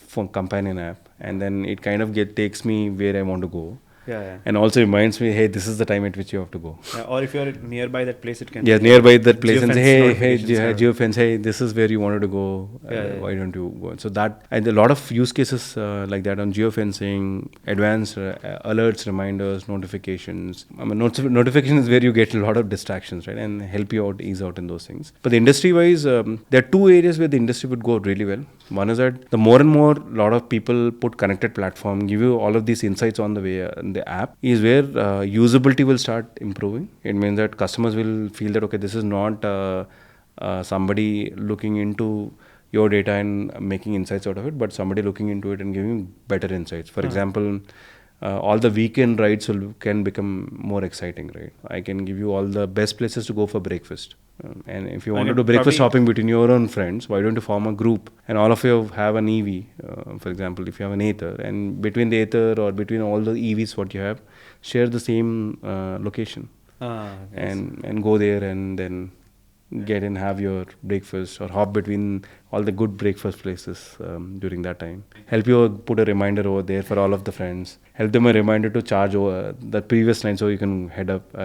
phone companion app, and then it kind of takes me where I want to go. And also reminds me, hey, this is the time at which you have to go. Or if you're nearby that place, it can. Nearby that place, and say, hey, geofence, hey, this is where you wanted to go. Why don't you go? So that, and a lot of use cases like that on geofencing, advanced alerts, reminders, notifications. I mean, notification is where you get a lot of distractions, right? And help you out, ease out in those things. But the industry-wise, there are two areas where the industry would go really well. One is that the more and more lot of people put connected platform, give you all of these insights on the way the app, is where usability will start improving. It means that customers will feel that, okay, this is not somebody looking into your data and making insights out of it, but somebody looking into it and giving better insights. For example, all the weekend rides can become more exciting, right? I can give you all the best places to go for breakfast. And if you want to do breakfast shopping between your own friends, why don't you form a group and all of you have an EV, for example, if you have an Ather, and between the Ather or between all the EVs what you have, share the same location and go there and then get and have your breakfast or hop between all the good breakfast places during that time. Help you put a reminder over there for all of the friends. Help them a reminder to charge over the previous night so you can head up, go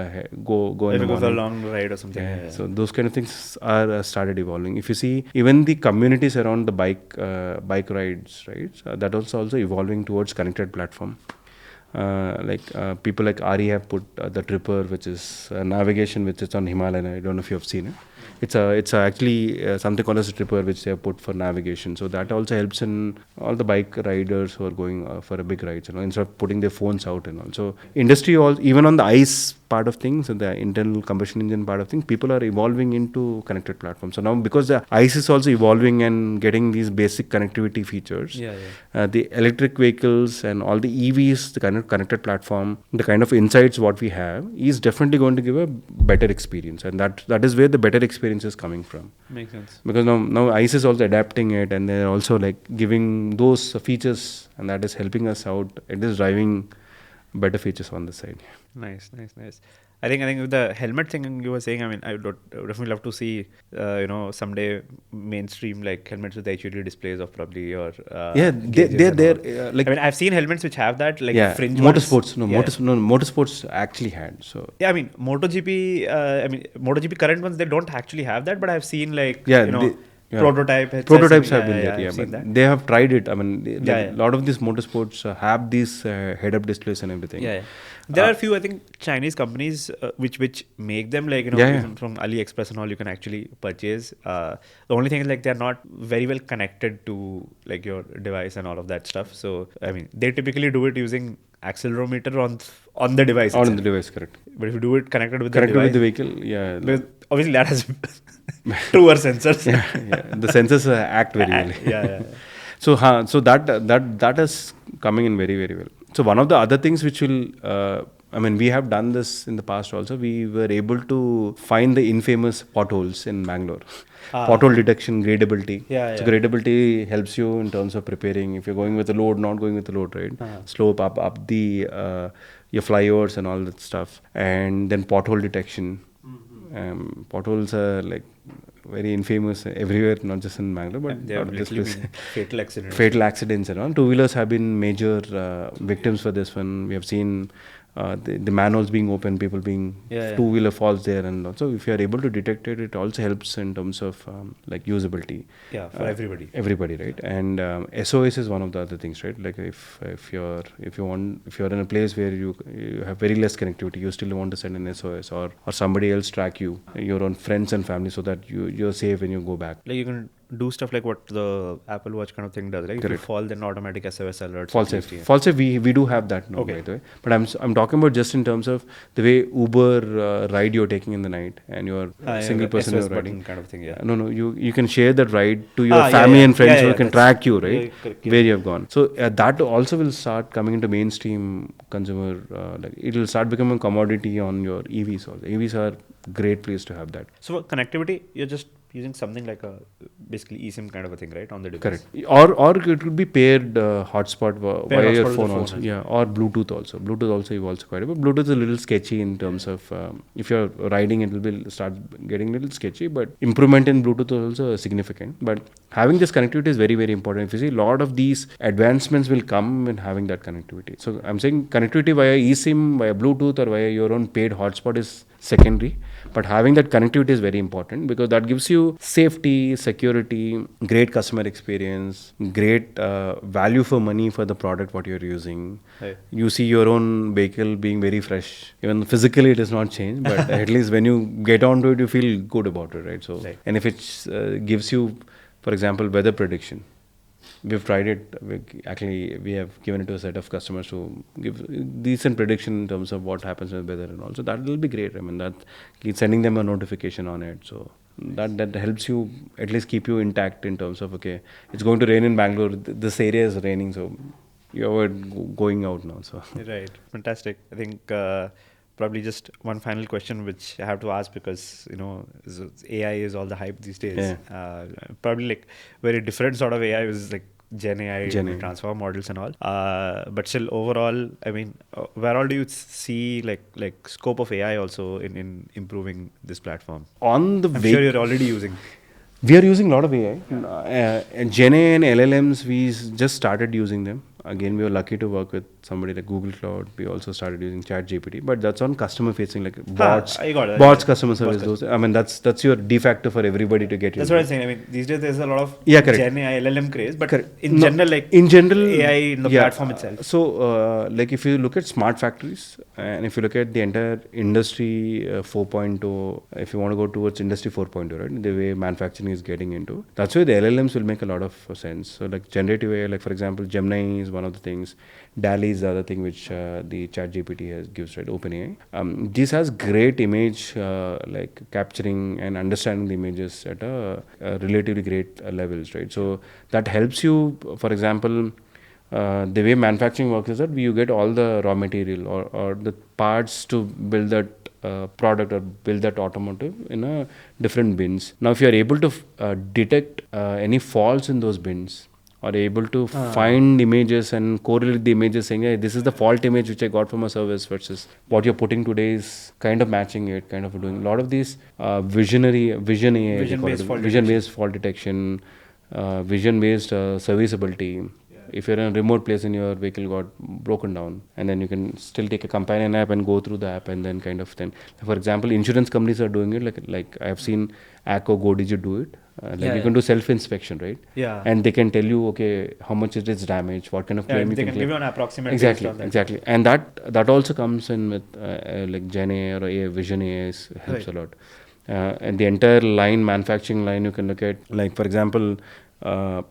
in the morning. Go for a long ride or something. So those kind of things are started evolving. If you see, even the communities around the bike rides, right? That also evolving towards connected platform. People like Ari have put the Tripper, which is navigation, which is on Himalaya. I don't know if you have seen it. It's actually something called as a Tripper, which they have put for navigation. So that also helps in all the bike riders who are going for a big ride, instead of putting their phones out and all. So industry, even on the ICE part of things and the internal combustion engine part of things, people are evolving into connected platforms. So now, because the ICE is also evolving and getting these basic connectivity features, the electric vehicles and all the EVs, the kind of connected platform, the kind of insights what we have is definitely going to give a better experience, and that is where the better experience is coming from. Makes sense. Because now ICE is also adapting it, and they're also like giving those features, and that is helping us out. It is driving better features on the side. Nice. I think with the helmet thing you were saying, I mean, I would definitely love to see, someday mainstream like helmets with HUD displays of probably your. They're like. I mean, I've seen helmets which have that, like fringe motorsports. ones. Motorsports actually had. So yeah, I mean, MotoGP current ones, they don't actually have that, but I've seen prototypes have been there, but they have tried it. I mean, a lot of these motorsports have these head-up displays and everything. There are a few, I think, Chinese companies which make them, like, from AliExpress and all, you can actually purchase. The only thing is, like, they're not very well connected to, like, your device and all of that stuff. So, I mean, they typically do it using accelerometer on the device. On the device, correct. But if you do it connected with the vehicle, because obviously that has truer sensors. The sensors act very well. So that is coming in very, very well. So one of the other things which will, we have done this in the past also. We were able to find the infamous potholes in Bangalore. Pothole detection, gradability. So gradability helps you in terms of preparing. If you're going with the load, not going with the load, right? Slope up the your flyovers and all that stuff. And then pothole detection. Potholes are like very infamous everywhere, not just in Bangalore, but they have literally been fatal accidents and all. Two-wheelers have been major victims for this one. We have seen the manholes being open, people being two-wheeler falls there, and also if you are able to detect it, it also helps in terms of like usability. For everybody. Everybody, right? And SOS is one of the other things, right? Like if you're in a place where you have very less connectivity, you still want to send an SOS or somebody else track you, your own friends and family, so that you're safe when you go back. Like you can do stuff like what the Apple Watch kind of thing does, right? If you Correct. fall, then automatic SOS alerts. False safe. False safe, we do have that now, Okay. by the way. But I'm talking about just in terms of the way Uber ride you're taking in the night and you're a single person SOS you're riding. button kind of thing, yeah. No, you can share that ride to your Yeah, family yeah. and friends Yeah, who yeah, can that's- track you, right? yeah, correct, yeah. Where you have gone. So that also will start coming into mainstream consumer. Like it will start becoming a commodity on your EVs. Also, EVs are great place to have that. So for connectivity, you're just using something like a basically eSIM kind of a thing, right, on the device. Correct. Or it could be paired hotspot via your hotspot with the phone phone also. as Yeah, or Bluetooth also. Bluetooth also evolves quite a bit. Bluetooth is a little sketchy in terms of if you're riding, it will start getting a little sketchy. But improvement in Bluetooth is also significant. But having this connectivity is very, very important. If you see, a lot of these advancements will come in having that connectivity. So I'm saying connectivity via eSIM, via Bluetooth, or via your own paid hotspot is secondary. But having that connectivity is very important because that gives you safety, security, great customer experience, great value for money for the product what you're using. Right. You see your own vehicle being very fresh. Even physically it is not changed, but at least when you get onto it, you feel good about it, right? So, Right. and if it gives you, for example, weather prediction. We've tried it. We have given it to a set of customers who give decent prediction in terms of what happens with weather and all. So that will be great. I mean, that sending them a notification on it. So that helps you at least keep you intact in terms of, okay, it's going to rain in Bangalore. This area is raining, so you avoid going out now. So Right. Fantastic. I think probably just one final question which I have to ask because AI is all the hype these days. Yeah. Probably like very different sort of AI is like Gen AI, Gen AI. transformer models and all. But still overall, I mean, where all do you see like scope of AI also in improving this platform? on the I'm way sure you're already using. we are using a lot of AI. And Gen AI and LLMs, just started using them. Again, we were lucky to work with somebody like Google Cloud. We also started using ChatGPT, but that's on customer facing, like bots, I got it. bots, customer service. Bots, Those, I mean, that's your de facto for everybody to get. That's what I'm saying. I mean, these days there's a lot of Yeah, correct. Gen AI, LLM craze, but Correct. in No, general, like in general, AI in the yeah, platform itself. So, like if you look at smart factories and if you look at the entire industry 4.0, if you want to go towards industry 4.0, right, the way manufacturing is getting into, that's where the LLMs will make a lot of sense. So, like generative AI, like for example, Gemini is one of the things. DALL-E is the other thing which the ChatGPT gives, right? OpenAI. This has great image like capturing and understanding the images at a relatively great levels, right? So that helps you, for example, the way manufacturing works is that you get all the raw material or the parts to build that product or build that automotive in a different bins. Now, if you are able to detect any faults in those bins, or able to find images and correlate the images saying, hey, this is the fault image which I got from a service versus what you're putting today is kind of matching it, kind of doing a lot of these vision based fault detection, vision based serviceability. If you're in a remote place and your vehicle got broken down, and then you can still take a companion app and go through the app and then kind of thing. For example, insurance companies are doing it. Like I have seen Acco, GoDigit do it. You can do self-inspection, right? Yeah. And they can tell you, okay, how much it is damaged, what kind of claim you they can can claim. give you an approximate. Exactly. And that also comes in with like Gen AI or AI, Vision AI helps a lot. And the entire line, manufacturing line, you can look at, like for example,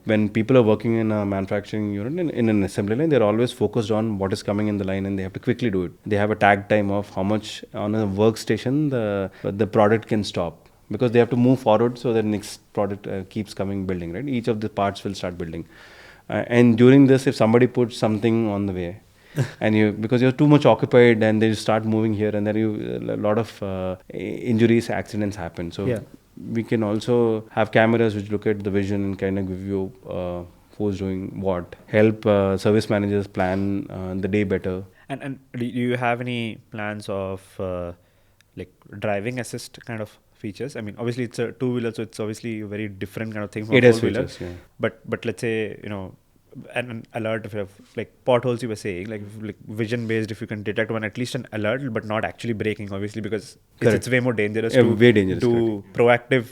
when people are working in a manufacturing unit in an assembly line, they're always focused on what is coming in the line and they have to quickly do it. They have a tag time of how much on a workstation the product can stop, because they have to move forward so the next product keeps coming building, right? Each of the parts will start building. And during this, if somebody puts something on the way, and because you're too much occupied and they start moving here and there, a lot of injuries, accidents happen. So we can also have cameras which look at the vision and kind of give you who's doing what, help service managers plan the day better. And do you have any plans of like driving assist kind of features? I mean, obviously it's a two-wheeler, so it's obviously a very different kind of thing from a four-wheeler. Features, yeah. But let's say, an alert, if you have like potholes, you were saying, like vision based, if you can detect one, at least an alert, but not actually braking, obviously, because it's way more dangerous way dangerous, to proactive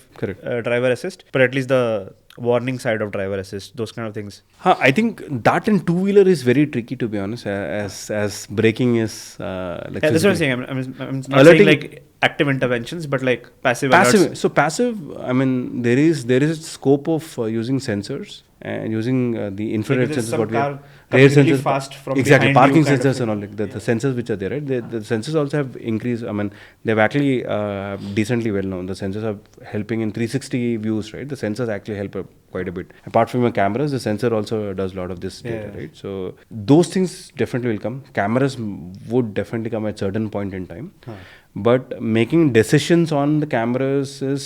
driver assist. But at least the warning side of driver assist, those kind of things? I think that in two-wheeler is very tricky, to be honest, as braking is like. Yeah, that's what I'm saying. I'm not Alerting, saying like active interventions, but like passive alerts. So passive, I mean, there is a scope of using sensors and using the infrared Like sensors. What we have, really sensors, fast from exactly, behind parking you kind of sensors and all, like the sensors which are there, right? The sensors also have increased. I mean, they've actually decently well known. The sensors are helping in 360 views, right? The sensors actually help quite a bit. Apart from your cameras, the sensor also does a lot of this data, right? So those things definitely will come. Cameras would definitely come at certain point in time. But making decisions on the cameras is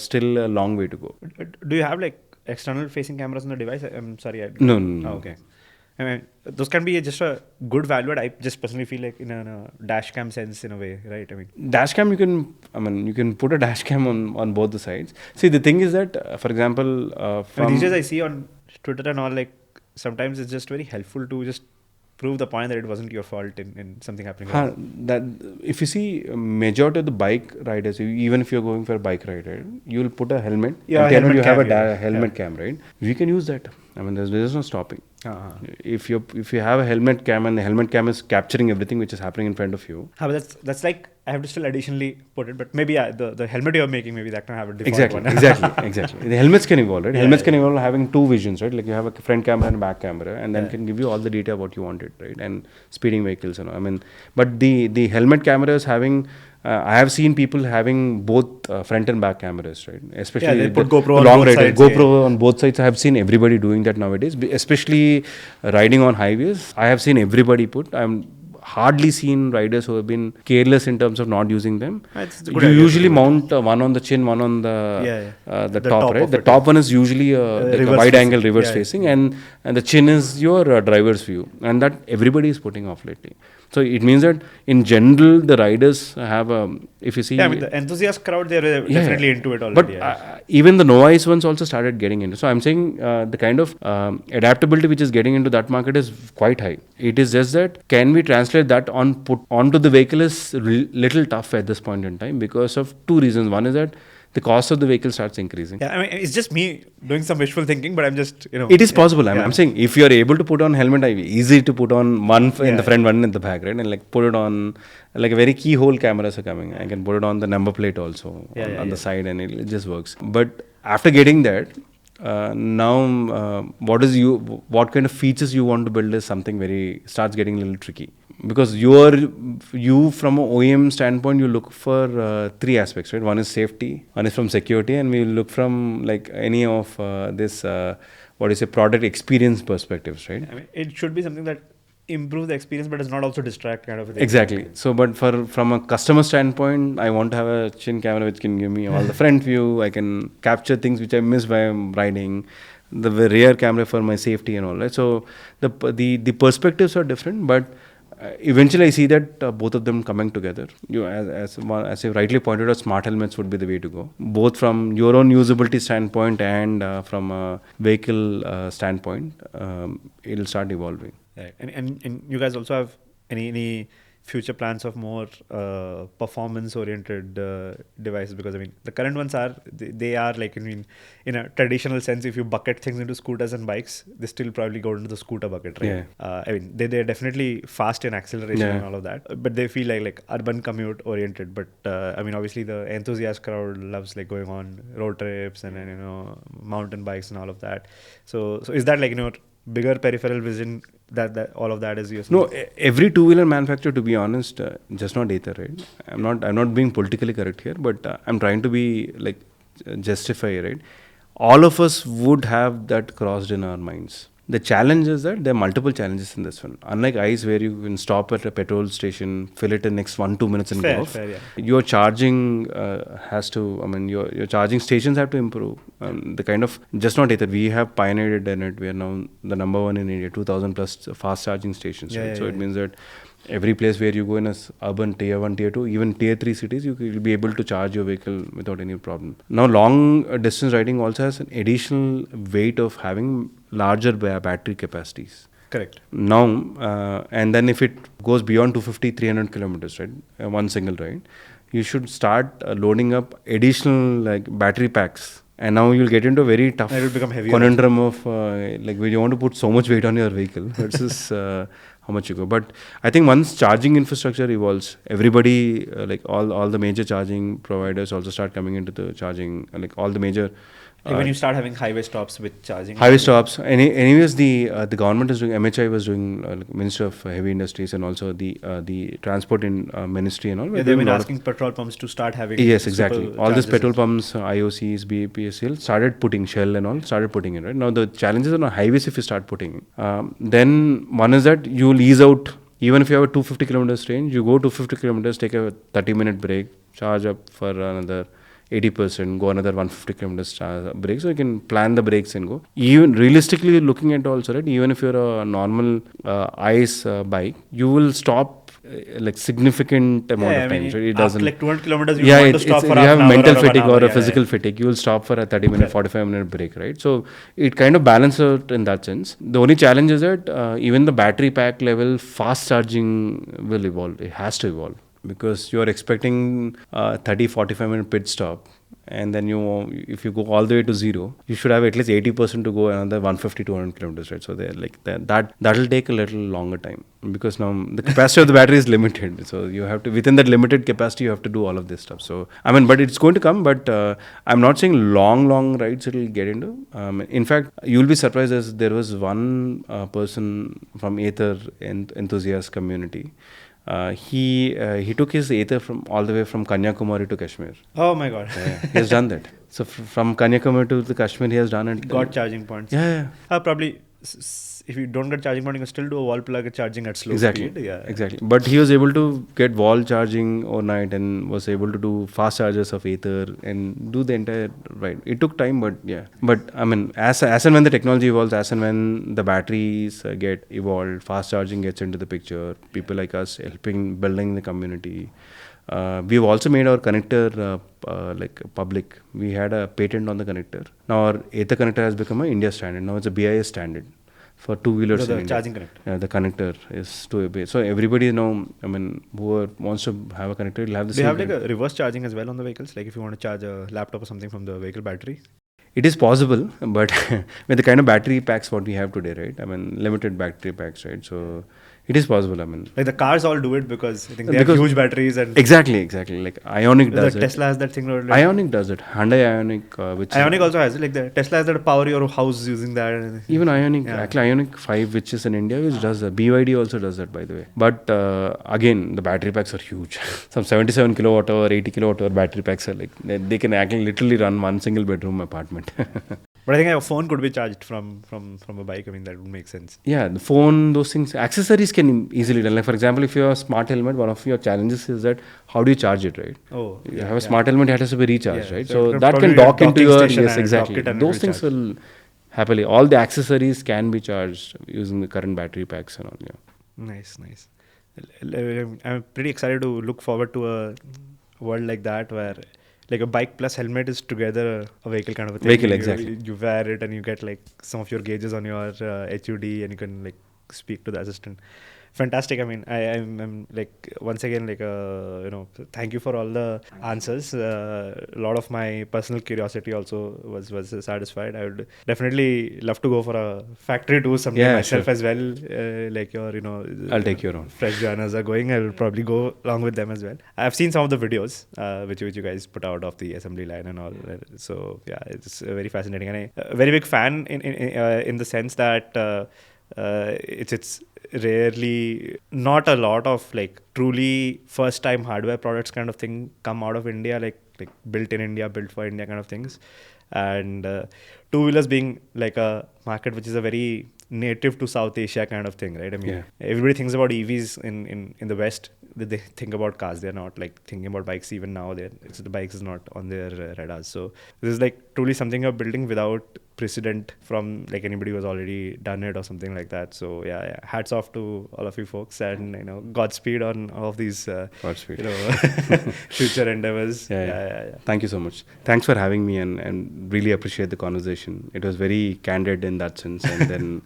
still a long way to go. Do you have like external facing cameras on the device? I'm sorry. No. Oh, okay. I mean, those can be just a good value, but I just personally feel like in a dash cam sense, in a way, right? I mean, dash cam, you can put a dash cam on both the sides. See, the thing is that, for example, these days I see on Twitter and all, like sometimes it's just very helpful to just prove the point that it wasn't your fault in something happening. That if you see majority of the bike riders, even if you're going for a bike ride, right, you'll put a helmet. Yeah, and helmet you cam, have a helmet cam, right? We can use that. I mean, there's no stopping. If you have a helmet cam and the helmet cam is capturing everything which is happening in front of you. But that's like I have to still additionally put it, but maybe the helmet you're making, maybe that can have a default one. Exactly. The helmets can evolve, right? Helmets can evolve having two visions, right? Like you have a front camera and a back camera, and then can give you all the data what you wanted, right? And speeding vehicles, I mean, but the helmet camera is having. I have seen people having both front and back cameras, right? Especially they put GoPro the on long both riders. sides, GoPro on both sides. I have seen everybody doing that nowadays, especially riding on highways. I have seen everybody put. I'm hardly seen riders who have been careless in terms of not using them. You usually mount one on the chin, one on the top, right? The top one is usually like a wide angle reverse facing, and the chin is your driver's view, and that everybody is putting off lately. So it means that in general, the riders have if you see... I mean, the enthusiast crowd, they're definitely into it already. But even the novice ones also started getting into. So I'm saying the kind of adaptability which is getting into that market is quite high. It is just that can we translate that put onto the vehicle is little tough at this point in time because of two reasons. One is that the cost of the vehicle starts increasing. Yeah, I mean, it's just me doing some wishful thinking, but I'm just, It is possible. I'm saying if you're able to put on helmet, easy to put on one in the front, one in the back, right? And like put it on, like a very keyhole cameras are coming. I can put it on the number plate also on the side, and it just works. But after getting that, now what kind of features you want to build is something starts getting a little tricky. Because you from an OEM standpoint, you look for three aspects, right? One is safety, one is from security, and we look from like any of this product experience perspectives, right? I mean, it should be something that improves the experience, but does not also distract kind of a thing. Exactly. So, but from a customer standpoint, I want to have a chin camera which can give me all the front view. I can capture things which I miss while I'm riding. The rear camera for my safety and all that. So the perspectives are different, but eventually I see that both of them coming together. As you rightly pointed out, smart helmets would be the way to go, both from your own usability standpoint and from a vehicle standpoint. It'll start evolving. Right. And you guys also have any future plans of more performance oriented devices? Because I mean, the current ones they are like, I mean, in a traditional sense, if you bucket things into scooters and bikes, they still probably go into the scooter bucket, right? I mean, they're definitely fast in acceleration and all of that, but they feel like urban commute oriented. But I mean, obviously the enthusiast crowd loves like going on road trips and mountain bikes and all of that. So is that like bigger peripheral vision that all of that is used? No, every two-wheeler manufacturer, to be honest, just not Ather, right? I'm not being politically correct here, but I'm trying to be like justify, right? All of us would have that crossed in our minds. The challenge is that there are multiple challenges in this one. Unlike ICE, where you can stop at a petrol station, fill it in next 1-2 minutes and go off. Your charging your charging stations have to improve. The kind of, just not Ather, we have pioneered in it. We are now the number one in India, 2,000 plus fast charging stations. Right? So it means that every place where you go in a urban tier 1, tier 2, even tier 3 cities, you will be able to charge your vehicle without any problem. Now, long distance riding also has an additional weight of having larger battery capacities. Correct. Now, and then if it goes beyond 250, 300 kilometers, right, one single ride, you should start loading up additional like battery packs And now you'll get into a very tough It will become heavier. conundrum of like when you want to put so much weight on your vehicle versus how much you go. But I think once charging infrastructure evolves, everybody like all the major charging providers also start coming into the charging, like all the major Like when you start having highway stops with charging. highway stops. Anyways, the government is doing, MHI was doing, like Minister of Heavy Industries, and also the Transport in Ministry and all. Yeah, they've been asking petrol pumps to start having. Yes, exactly. super All these charges. petrol pumps, IOCs, BAPSL started putting, Shell and all started putting it, right? Now the challenges on highways, if you start putting, then one is that you'll ease out. Even if you have a 250 kilometers range, you go 250 kilometers, take a 30-minute break, charge up for another 80%, go another 150 kilometers break. So you can plan the breaks and go. Even realistically looking at also, right, even if you're a normal ICE bike, you will stop like significant amount of time. So it doesn't. Like 200 kilometers, you want to stop for you half have an hour mental or 1 fatigue hour. or a physical fatigue. You will stop for a 30-minute, 45-minute break, right? So it kind of balances out in that sense. The only challenge is that even the battery pack level, fast charging will evolve. It has to evolve because you are expecting 30-45-minute pit stop. And then if you go all the way to zero, you should have at least 80% to go another 150-200 kilometers, right? So they're like that'll take a little longer time because now the capacity of the battery is limited. So you have to, within that limited capacity, you have to do all of this stuff. So I mean, but it's going to come. But I'm not saying long rides it'll get into. In fact, you'll be surprised as there was one person from Ather enthusiast community. He took his Ather from all the way from Kanyakumari to Kashmir. Oh my God. He has done that. So from Kanyakumari to the Kashmir, he has done it. Got charging points. Yeah. Probably if you don't get charging point, you can still do a wall plug charging at slow Exactly. speed. Yeah. Exactly. But he was able to get wall charging overnight and was able to do fast charges of Ather and do the entire ride. It took time, but yeah. But I mean, as and when the technology evolves, as and when the batteries get evolved, fast charging gets into the picture. People like us helping building the community. We've also made our connector like public. We had a patent on the connector. Now our Ather connector has become an India standard. Now it's a BIS standard for two-wheelers in India. Charging connector. Yeah, the connector is to a base. So everybody now, I mean, who wants to have a connector will have the same. They have like a reverse charging as well on the vehicles. Like if you want to charge a laptop or something from the vehicle battery. It is possible, but with the kind of battery packs what we have today, right? I mean, limited battery packs, right? So it is possible. I mean, like the cars all do it because I think they have huge batteries and exactly. Like Ionic does it. Tesla has that thing. Ionic does it. Hyundai Ionic, which Ionic also has it. Like the Tesla has that power your house using that. Even Ionic, actually Ionic 5, which is in India, which does that. BYD also does that, by the way. But again, the battery packs are huge. Some 77 kilowatt hour, 80 kilowatt hour battery packs are like they can actually literally run one single bedroom apartment. But I think a phone could be charged from a bike. I mean, that would make sense. Yeah, the phone, those things, accessories can easily done. Like for example, if you have a smart helmet, one of your challenges is that how do you charge it, right? Oh, you have a smart helmet, it has to be recharged, right? So that can dock into your, yes, exactly. Those things will happily, all the accessories can be charged using the current battery packs and all. Yeah. Nice. I'm pretty excited to look forward to a world like that where like a bike plus helmet is together a vehicle kind of a thing. Vehicle, exactly. You wear it and you get like some of your gauges on your HUD and you can like speak to the assistant. Fantastic. I mean, I'm like once again like thank you for all the answers. A lot of my personal curiosity also was satisfied. I would definitely love to go for a factory tour someday myself as well. Like your I'll take you around. Fresh joiners are going. I will probably go along with them as well. I've seen some of the videos which you guys put out of the assembly line and all. So yeah, it's very fascinating, and I'm a very big fan in the sense that it's rarely, not a lot of like truly first time hardware products kind of thing come out of India, like built in India, built for India kind of things. And two-wheelers being like a market which is a very native to South Asia kind of thing, right? I mean, everybody thinks about EVs in the West. They think about cars. They're not like thinking about bikes even now. The bikes is not on their radars. So this is like truly something you're building without precedent from like anybody who has already done it or something like that. So yeah, hats off to all of you folks, and Godspeed on all of these future endeavors. Yeah. Thank you so much. Thanks for having me, and really appreciate the conversation. It was very candid in that sense, and then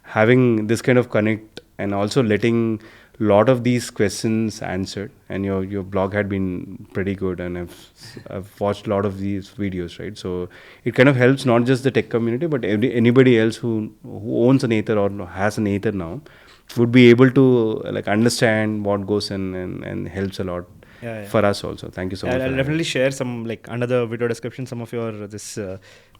having this kind of connect and also letting lot of these questions answered, and your blog had been pretty good, and I've watched a lot of these videos, right? So it kind of helps not just the tech community, but anybody else who owns an Ather or has an Ather now would be able to like understand what goes in, and helps a lot for us also. Thank you so much. I'll definitely share some, like, under the video description, some of your articles,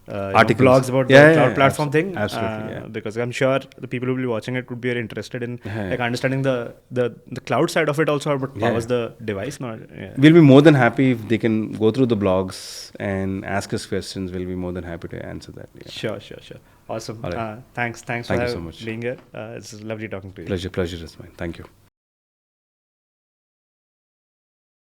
blogs about the cloud platform thing. Absolutely, because I'm sure the people who will be watching it would be very interested in like understanding the cloud side of it also, but powers the device. We'll be more than happy if they can go through the blogs and ask us questions. We'll be more than happy to answer that. Sure. Awesome. Right. Thanks Thank you so much. being here. It's lovely talking to you. Pleasure is mine. Thank you.